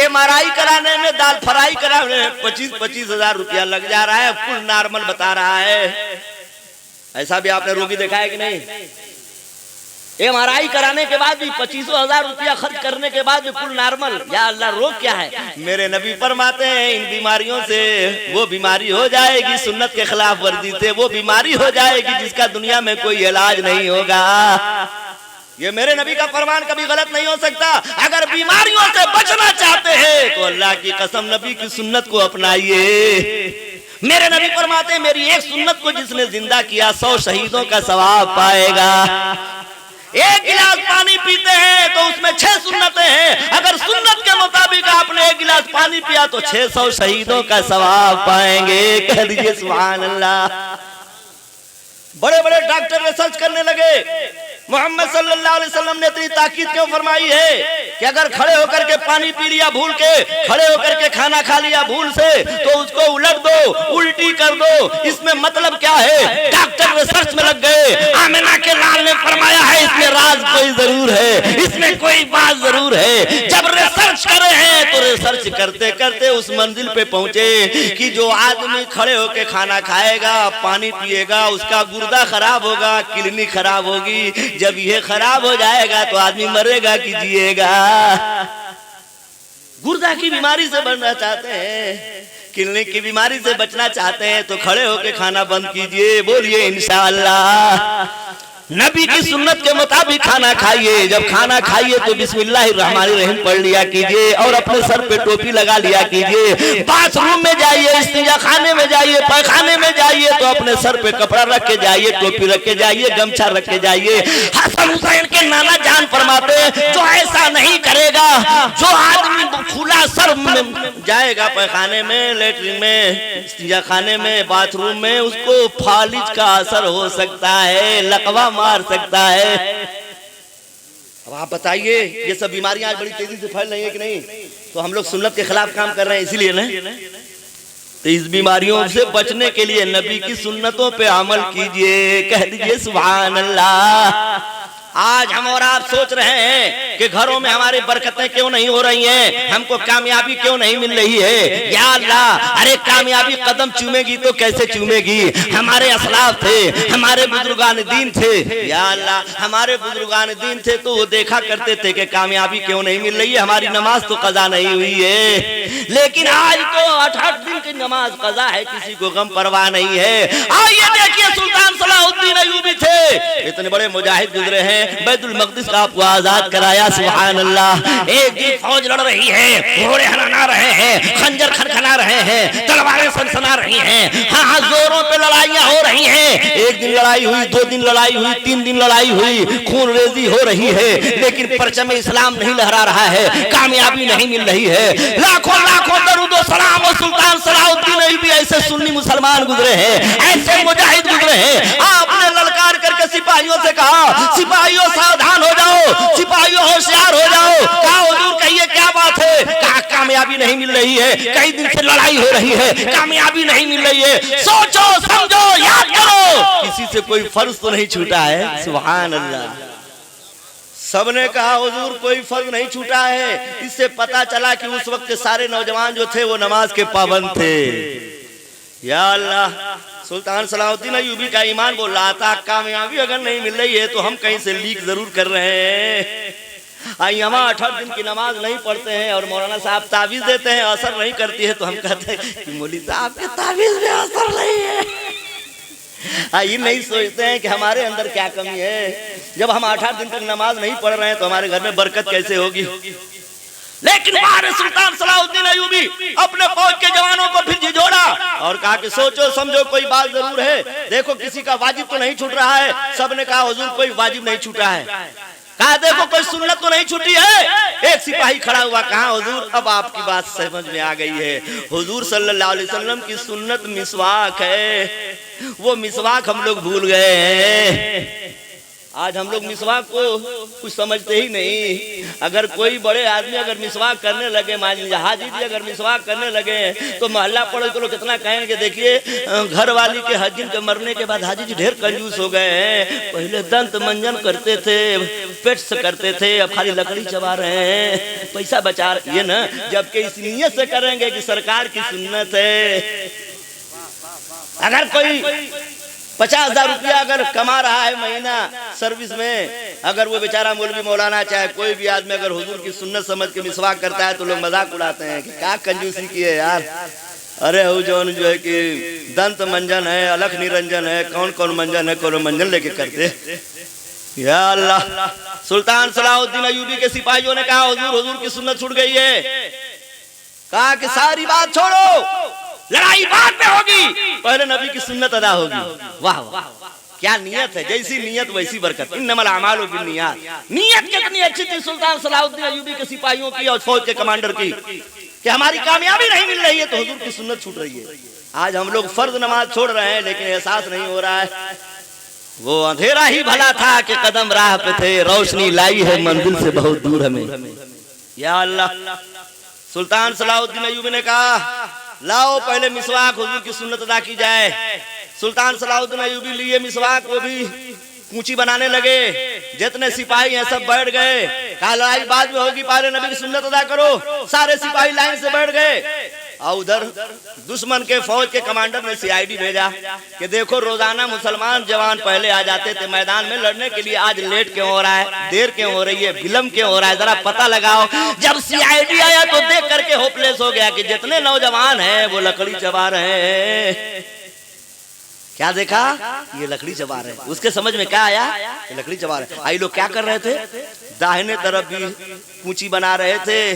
MRI कराने में दाल फ्राई कराने में 25-25 हजार रुपया लग जा रहा है, फुल नॉर्मल बता रहा है। ऐसा भी आपने रोगी देखा है कि नहीं? MRI कराने के बाद भी 25 हजार रुपया खर्च करने के बाद भी फुल नॉर्मल। या अल्लाह, रोग क्या है? मेरे नबी फरमाते हैं इन बीमारियों से वो बीमारी हो जाएगी सुन्नत के खिलाफ वर्जी से, वो बीमारी हो जाएगी जिसका दुनिया में कोई इलाज नहीं होगा। ये मेरे नबी का फरमान कभी गलत नहीं हो सकता। अगर बीमारियों से बचना चाहते हैं तो अल्लाह की कसम नबी की सुन्नत को अपनाइए। मेरे नबी फरमाते हैं मेरी एक सुन्नत को जिसने जिंदा किया 100 शहीदों का सवाब पाएगा। एक गिलास पानी पीते हैं तो उसमें 6 सुन्नतें हैं। अगर सुन्नत के मुताबिक आपने एक गिलास पानी पिया तो 600 शहीदों का सवाब पाएंगे। कह दीजिए सुभान अल्लाह। बड़े बड़े डॉक्टर रिसर्च करने लगे, मोहम्मद सल्लल्लाहु अलैहि वसल्लम ने इतनी ताकीद क्यों फरमाई है कि अगर खड़े होकर के पानी पी लिया भूल के, खड़े होकर के खाना खा लिया भूल से, तो उसको उलट दो, उल्टी कर दो। इसमें मतलब क्या है? डॉक्टर रिसर्च में लग गए। आमिना के लाल ने फरमाया है इसमें राज कोई जरूर है, इसमें कोई बात जरूर है। जब रिसर्च करे हैं तो रिसर्च करते करते उस मंजिल पे पहुंचे कि जो आदमी खड़े होकर खाना खाएगा, पानी पिएगा, उसका गुर्दा खराब होगा, किडनी खराब होगी। जब ये खराब हो जाएगा तो आदमी मरेगा कि जिएगा? गुर्दा की बीमारी से बचना चाहते हैं, किडनी की बीमारी से बचना चाहते हैं तो खड़े होकर खाना बंद कीजिए। बोलिए इंशाअल्लाह। नबी की सुन्नत के मुताबिक खाना खाइए। जब खाना खाइए तो बिस्मिल्लाहिर्रहमानिर्रहीम पढ़ लिया कीजिए और अपने सर पे टोपी लगा लिया कीजिए। बाथरूम में जाइए, इस्तिंजा खाने में जाइए, पैखाने में जाइए तो अपने सर पे कपड़ा रख के जाइए, टोपी रख के जाइए, गमछा रख के जाइए। हसन हुसैन के नाना जान फरमाते जो ऐसा नहीं करेगा, जो आदमी खुला सर में जाएगा पैखाने में, लेटरिन में, इस्तिंजा खाने में, बाथरूम में, उसको फालिज का असर हो सकता है, लकवा मार सकता है। अब आप बताइए, ये सब बीमारियां आज बड़ी तेजी से फैल रही है कि नहीं? तो हम लोग सुन्नत के खिलाफ काम कर रहे हैं इसीलिए ना। तो इस बीमारियों से बचने के लिए नबी की सुन्नतों पे अमल कीजिए। कह दीजिए सुभान अल्लाह। आज हम और आप सोच रहे हैं कि घरों में हमारी बरकतें क्यों नहीं हो रही हैं, हमको कामयाबी क्यों नहीं मिल रही है। या अल्लाह, अरे कामयाबी कदम चूमेगी तो कैसे चूमेगी? हमारे असलाफ थे, हमारे बुजुर्गान दीन थे। या अल्लाह, हमारे बुजुर्गान दीन थे तो वो देखा करते थे कि कामयाबी क्यों नहीं मिल रही है, हमारी नमाज तो कज़ा नहीं हुई है। लेकिन आज तो 8-8 दिन की नमाज कज़ा है, किसी को गम परवाह नहीं है। आइए देखिए, सुल्तान सलाहुद्दीन अय्यूबी थे, इतने बड़े मुजाहिद गुजरे हैं, बैतुल मक़दिस का आपको आजाद कराया, सुभान अल्लाह। एक दिन फौज लड़ रही है, घोड़े हनना रहे हैं, खंजर खनखना रहे हैं, तलवारें सनसना रही हैं, हाँ जोरों पे लड़ाइयां हो रही हैं। एक दिन लड़ाई हुई, 2 दिन लड़ाई हुई, 3 दिन लड़ाई हुई, खून रेजी हो रही है, लेकिन परचम इस्लाम नहीं लहरा रहा है, कामयाबी नहीं मिल रही है। लाखों लाखों दरूद व सलाम और सुल्तान सलाउद्दीन अय्यूबी ऐसे सुन्नी मुसलमान गुजरे हैं, ऐसे मुजाहिद गुजरे हैं। आपने ललकार करके सिपाहियों से कहा, सिपाहियों सावधान हो जाओ, सिपाहियों होशियार हो जाओ। कहा हुजूर कहिए क्या बात है? कहा कामयाबी नहीं मिल रही है, कई दिन से लड़ाई हो रही है, कामयाबी नहीं मिल रही है, सोचो समझो याद करो, किसी से कोई फर्ज तो नहीं छूटा है? सुभान अल्लाह। सबने कहा हुजूर कोई फर्ज नहीं छूटा है। इससे पता चला कि उस वक्त के सारे नौजवान जो थे वो नमाज के पाबंद थे। या अल्लाह, सुल्तान सलाउद्दीन अय्यूबी का ईमान बोल रहा था कामयाबी अगर नहीं मिल रही है तो हम कहीं से लीक जरूर कर रहे हैं। हम 8 दिन की नमाज नहीं पढ़ते हैं और मौलाना साहब तावीज देते हैं, असर नहीं करती है, तो हम कहते हैं कि मौली साहब के तावीज में असर नहीं है। ये नहीं सोचते हैं कि हमारे अंदर क्या कमी है। जब हम 8 दिन तक नमाज नहीं पढ़ रहे हैं तो हमारे घर में बरकत कैसे होगी? लेकिन बाहर सुल्तान सलाउद्दीन अय्यूबी अपने फौज के जवानों को फिर झिझोड़ा और कहा कि सोचो समझो कोई बात जरूर है, देखो किसी का वाजिब तो नहीं छूट रहा है। सबने कहा हुजूर कोई वाजिब नहीं छूटा है। कहा देखो कोई सुन्नत तो नहीं छूटी है। एक सिपाही खड़ा हुआ, कहा हुजूर अब आपकी बात समझ में आ गई है, हुजूर सल्लल्लाहु अलैहि वसल्लम की सुन्नत मिसवाक है, वो मिसवाक हम लोग भूल गए हैं। आज हम लोग मिसवाक को कुछ समझते ही नहीं। अगर कोई बड़े आदमी अगर मिसवाक करने लगे, मान लीजिए हाजी जी अगर मिसवाक करने लगे तो मोहल्ला पड़ोस के लोग कितना कहेंगे, देखिए घर वाली के हाजी के मरने के बाद हाजी जी ढेर कंजूस हो गए हैं, पहले दंत मंजन करते थे, पेट से करते थे, अब खाली लकड़ी चबा रहे हैं, पैसा बचा रहे ना। जबकि इस नीयत से करेंगे कि सरकार की सुन्नत है। अगर कोई 50,000 रुपया अगर कमा रहा है महीना सर्विस में, अगर वो बेचारा मौलवी मौलाना चाहे कोई भी आदमी अगर हुजूर की सुन्नत समझ के मिसवाक करता है तो लोग मजाक उड़ाते हैं कि क्या कंजूसी की है यार। अरे हुजूर जो है कि दंत मंजन है, अलख निरंजन है, कौन कौन मंजन है, कौन मंजन लेके करते। या अल्लाह, सुल्तान सलाउद्दीन अय्यूबी के सिपाहियों ने कहा हुजूर की सुन्नत छूट गई है। कहा कि सारी बात छोड़ो, लड़ाई बाद में होगी, पहले नबी की सुन्नत अदा होगी। वाह वाह, क्या नियत है, जैसी नियत वैसी बरकत। इन्नमल अमालु बिन्नियात। नियत कितनी अच्छी थी सुल्तान सलाउद्दीन अय्यूबी के सिपाहियों की और फौज के कमांडर की कि हमारी कामयाबी नहीं मिल रही है तो हुजूर की सुन्नत छूट रही है। आज हम लोग फर्ज नमाज छोड़ रहे हैं लेकिन एहसास नहीं हो रहा है। वो अंधेरा ही भला था कि कदम राह पे थे, रोशनी लाई है मंजिल से बहुत दूर हमें। या अल्लाह, सुल्तान सलाउद्दीन अय्यूबी ने कहा लाओ पहले मिसवाक हुजूर की सुन्नत अदा की जाए। सुल्तान सलाउद्दीन अय्यूबी लिए मिसवाक, वो भी कूची बनाने लगे। जितने सिपाही हैं सब बैठ गए। कहा लड़ाई बाद में होगी, पहले नबी की सुन्नत अदा करो। सारे सिपाही लाइन से बैठ गए। और उधर दुश्मन के फौज के कमांडर ने सीआईडी भेजा कि देखो रोजाना मुसलमान जवान पहले आ जाते थे मैदान में लड़ने के लिए, आज लेट क्यों हो रहा है, देर क्यों हो रही है, विलम्ब क्यों हो रहा है, जरा पता लगाओ। जब सीआईडी आया तो देख करके होपलेस हो गया कि जितने नौजवान हैं वो लकड़ी चबा रहे हैं। क्या देखा, ये लकड़ी चबा रहे हैं। उसके समझ में क्या आया, ये लकड़ी चबा रहे हैं। आई लोग क्या कर रहे थे, दाहिने तरफ भी कूची बना रहे थे,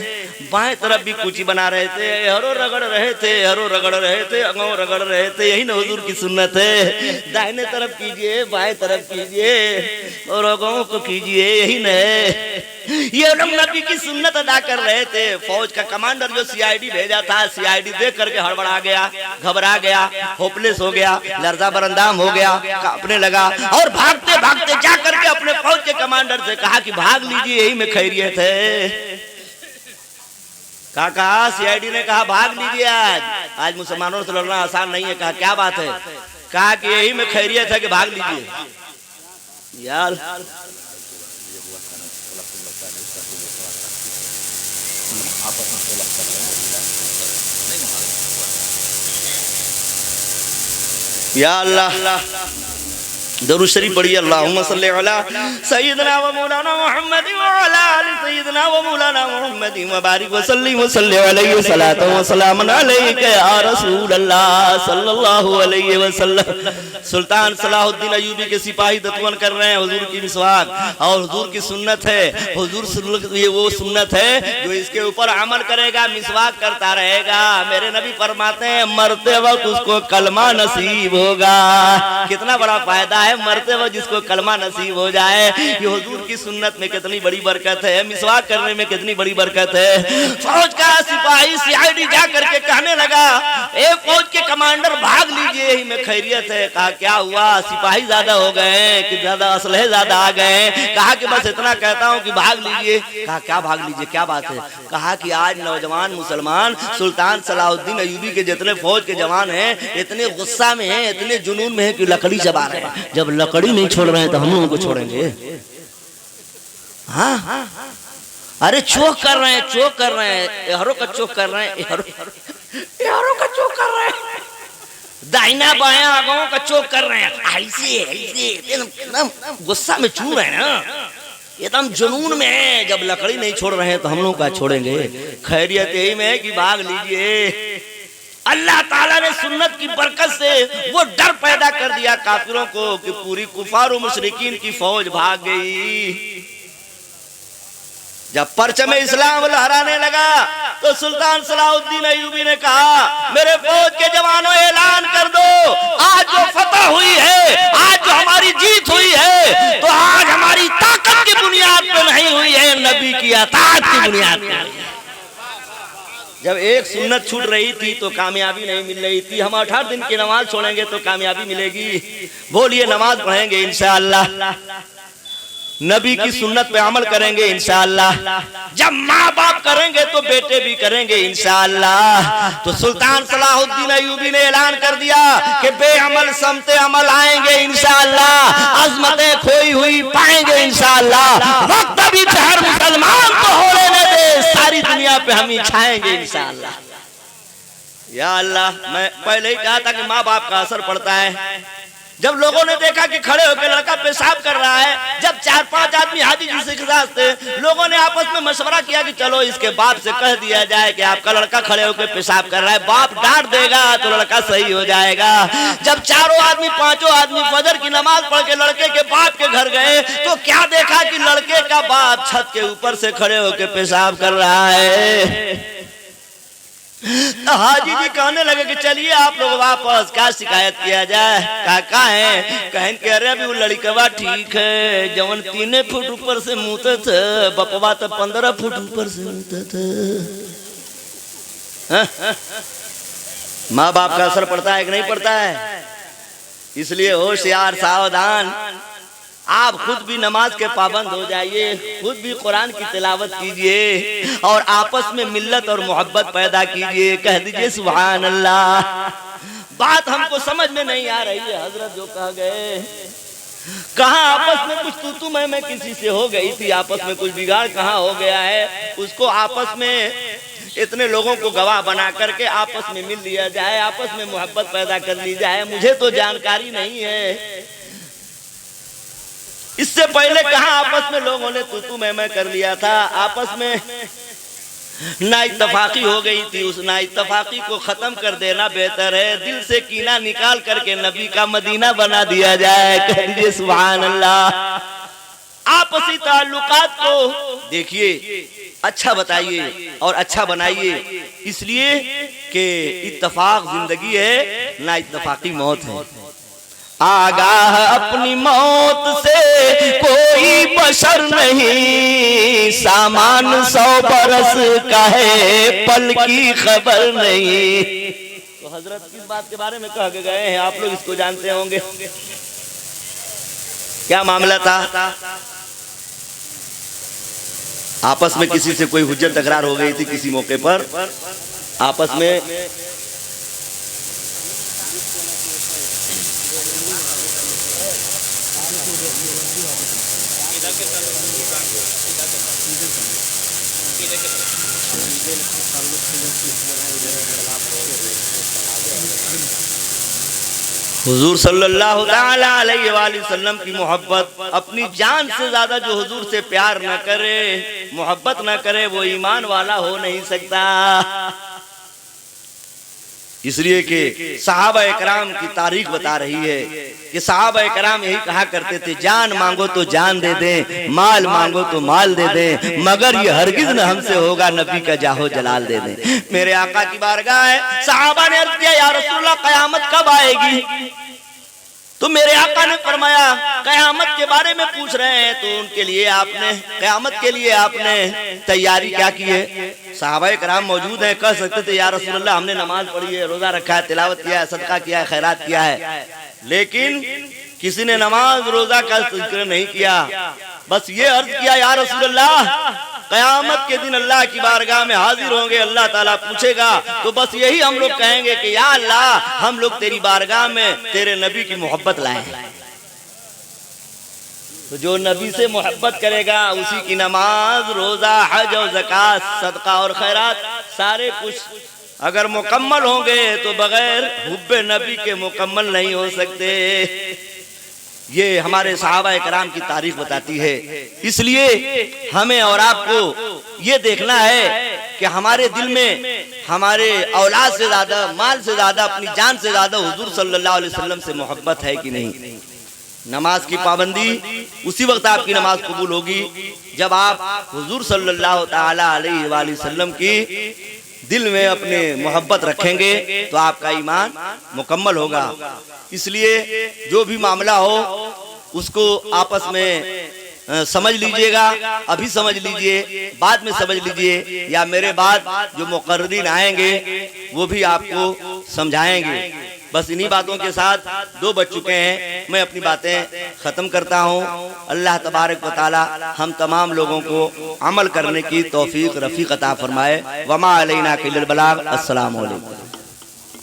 बाएं तरफ भी कूची बना रहे थे, हरो रगड़ रहे थे, हरो रगड़ रहे थे, अंगों रगड़ रहे थे। यही ना हुजूर की सुन्नत है, दाहिने तरफ कीजिए, बाएं तरफ कीजिए और अंगों को कीजिए, यही न है। ये लोग नबी की सुन्नत अदा कर रहे थे। फौज का कमांडर जो सीआईडी भेजा था, सीआईडी देख करके हड़बड़ा गया, घबरा गया, होपलेस हो गया, लर्जा बरंदाम हो गया, कांपने लगा और भागते भागते जा करके अपने फौज के कमांडर से कहा कि भाग लीजिए, यही में खैरियत है। कहा सीआईडी ने कहा भाग लीजिए, आज मुसलमानों से लड़ना आसान नहीं है। कहा क्या बात है, कहा कि यही में खैरियत है कि भाग लीजिए। यार या अल्लाह, दरूद शरीफ पढ़िए, अल्लाहुम्मा सल्ली अला सय्यिदना व मौलाना मुहम्मद व अला आलि सय्यिदना व मौलाना मुहम्मद व बारिक व सल्लिम व सल्ली अलैहि व सलातु व सलामुन अलैका या रसूल अल्लाह सल्लल्लाहु अलैहि वसल्लम। सुल्तान सलाहुद्दीन अय्यूबी के सिपाही दतवन कर रहे हैं हुजूर की मिसवाक, और हुजूर की सुन्नत है, हुजूर ये वो सुन्नत है जो इसके ऊपर अमल करेगा, मिसवाक करता रहेगा। मेरे नबी फरमाते हैं मरते वक्त उसको कलमा नसीब होगा। कितना बड़ा फायदा है मरते वक्त जिसको कलमा नसीब हो जाए। ये हुजूर की सुन्नत में कितनी बड़ी बरकत है, मिसवाक करने में कितनी बड़ी बरकत है। फौज का सिपाही सीआईडी जा करके कहने लगा, ए फौज के कमांडर भाग लीजिए, यही में खैरियत है। कहा क्या हुआ, सिपाही ज्यादा हो गए हैं कि ज्यादा असलहे ज्यादा आ गए हैं? कहा कि बस इतना कहता हूँ कि भाग लीजिए। कहा क्या भाग लीजिए, क्या बात है? कहा कि आज नौजवान मुसलमान सुल्तान सलाहुद्दीन अय्यूबी के जितने फौज के जवान हैं इतने गुस्सा में हैं, इतने जुनून में हैं कि लकड़ी चबा रहे हैं। जब लकड़ी नहीं छोड़ रहे हैं तो हम लोगों को छोड़ेंगे? हाँ, अरे चोक कर रहे हैं, चोक कर रहे हैं, एहरों का चोक कर रहे हैं, एहरों का चोक कर रहे हैं, दाहिना बाया आगों का चोक कर रहे हैं, ऐसे एकदम गुस्सा में चू रहे हैं ना, एकदम जुनून में है। जब लकड़ी नहीं छोड़ रहे हैं तो हम लोग का छोड़ेंगे? खैरियत यही में है कि भाग लीजिए। अल्लाह ताला ने सुन्नत की बरकत से वो डर पैदा कर दिया काफिरों को कि पूरी कुफार और मुशरिकीन की फौज भाग गई। जब परचम इस्लाम लहराने लगा तो सुल्तान सलाहुद्दीन अय्यूबी ने कहा, मेरे फौज के जवानों ऐलान कर दो, आज जो फतह हुई है, आज जो हमारी जीत हुई है, तो आज हमारी ताकत की बुनियाद पे नहीं हुई है, नबी की अताअत की बुनियाद पे। जब एक सुन्नत छूट रही थी तो कामयाबी नहीं मिल रही थी। हम 18 दिन की नमाज छोड़ेंगे तो कामयाबी मिलेगी। बोलिए नमाज पढ़ेंगे इंशाअल्लाह, नबी की सुन्नत पे अमल करेंगे इंशाअल्लाह। जब माँ बाप करेंगे तो बेटे भी करेंगे इंशाअल्लाह। तो सुल्तान सलाहुद्दीन अय्यूबी ने ऐलान कर दिया कि बेअमल समते अमल आएंगे इंशाअल्लाह, अजमतें खोई हुई पाएंगे इंशाअल्लाह। वक्त अभी हर मुसलमान तो हो लेने दे, सारी दुनिया पे हम ही छाएंगे इंशाअल्लाह। या अल्लाह, मैं पहले ही कहा था कि माँ बाप का असर पड़ता है। जब लोगों ने देखा कि खड़े होकर लड़का पेशाब कर रहा है, जब 4-5 आदमी हाजी जी के साथ थे, लोगों ने आपस में मशवरा किया कि चलो इसके बाप से कह दिया जाए कि आपका लड़का खड़े होकर पेशाब कर रहा है, बाप डांट देगा तो लड़का सही हो जाएगा। जब 4 आदमी फजर की नमाज पढ़ के लड़के के बाप के घर गए तो क्या देखा कि लड़के का बाप छत के ऊपर से खड़े होकर पेशाब कर रहा है। तो हाजी जी कहने लगे कि चलिए आप लोग वापस, क्या शिकायत किया जाए? काका है कहन के, अरे अभी वो लड़कवा ठीक है, जवन 3 फुट ऊपर से मुँहते थे, बपवा तो 15 फुट ऊपर से मुँहते थे। माँ बाप का असर पड़ता है कि नहीं पड़ता है? इसलिए होशियार सावधान, आप खुद भी नमाज के पाबंद हो जाइए, खुद भी कुरान की तिलावत कीजिए और आपस में मिल्लत और मोहब्बत पैदा कीजिए। कह दीजिए सुभान अल्लाह। बात हमको समझ में नहीं आ रही है हजरत जो कह गए, कहाँ आपस में कुछ तू मैं किसी से हो गई थी, आपस में कुछ बिगाड़ कहाँ हो गया है, उसको आपस में इतने लोगों को गवाह बना करके आपस में मिल लिया जाए, आपस में मोहब्बत पैदा कर ली जाए। मुझे तो जानकारी नहीं है, इससे पहले कहाँ आपस में लोगों ने तू मैं कर लिया था, आपस में ना इत्तफाकी हो गई थी। उस ना इत्तफाकी को खत्म कर देना बेहतर है, दिल से कीना निकाल करके नबी का मदीना बना दिया जाए। कह दीजिए सुभान अल्लाह। आपसी ताल्लुकात को देखिए, अच्छा बताइए और अच्छा बनाइए, इसलिए कि इत्तफाक जिंदगी है, ना इत्तफाकी मौत है। आगाह अपनी मौत से कोई बशर नहीं, सामान 100 बरस का है, पल की खबर नहीं। तो हजरत किस बात के बारे में कह के गए हैं, आप लोग इसको जानते होंगे। क्या मामला था? आपस में किसी से कोई हुज्जत तकरार हो गई थी किसी मौके पर, आपस में हुजूर सल्लल्लाहु ताला अलैहि वसल्लम की मोहब्बत, अपनी जान से ज्यादा जो हुजूर से प्यार न करे, मोहब्बत न करे, वो ईमान वाला हो नहीं सकता। इसलिए कि सहाबा इकराम की तारीख बता रही है कि सहाबा इकराम यही कहा करते थे, जान मांगो तो जान दे दें, माल मांगो तो माल दे दें, मगर ये हरगिज न हमसे होगा नबी का जाहो जलाल दे दें। मेरे आका की बारगाह है, सहाबा ने अर्ज किया, या रसूलल्लाह कयामत कब आएगी? तो मेरे आका ने फरमाया, कयामत के बारे में पूछ रहे हैं तो उनके लिए आपने, कयामत के लिए आपने तैयारी क्या की है? सहाबाए कराम मौजूद हैं, कह सकते थे या रसूलल्लाह हमने नमाज पढ़ी है, रोजा रखा है, तिलावत किया है, सदका किया है, खैरात किया है, लेकिन किसी ने नमाज रोजा का जिक्र नहीं किया। बस ये अर्ज किया, या रसूलल्लाह कयामत के दिन अल्लाह की बारगाह में हाजिर होंगे, अल्लाह ताला पूछेगा, तो बस यही हम लोग कहेंगे कि या अल्लाह हम लोग तेरी बारगाह में तेरे नबी की मोहब्बत लाए हैं। तो जो नबी से मोहब्बत करेगा उसी की नमाज, रोजा, हज और ज़कात, सदका और खैरात सारे कुछ अगर मुकम्मल होंगे तो बगैर हुब्बे नबी के मुकम्मल नहीं हो सकते। ये हमारे सहाबा कराम की तारीफ बताती है। इसलिए हमें और आपको ये देखना है कि हमारे दिल में हमारे औलाद से ज्यादा, माल से ज्यादा, अपनी जान से ज्यादा हुजूर सल्लल्लाहु अलैहि वसल्लम से मोहब्बत है कि नहीं। नमाज की पाबंदी उसी वक्त आपकी नमाज कबूल होगी जब आप हुजूर सल्लल्लाहु ताला अलैहि वसल्लम की दिल में अपने मोहब्बत रखेंगे तो आपका ईमान मुकम्मल होगा। इसलिए जो भी मामला हो उसको आपस में समझ लीजिएगा, अभी समझ लीजिए, बाद में समझ लीजिए, या मेरे बाद जो मुकर्रीन आएंगे वो भी आपको समझाएंगे। बस इन्हीं बातों के साथ 2 बज चुके हैं, मैं अपनी बातें ख़त्म करता हूँ। अल्लाह तबारक व तआला हम तमाम लोगों को अमल करने की तौफीक रफ़ीक अता फरमाए। वमा अलैना इल्लल बलाग। अस्सलामु अलैकुम।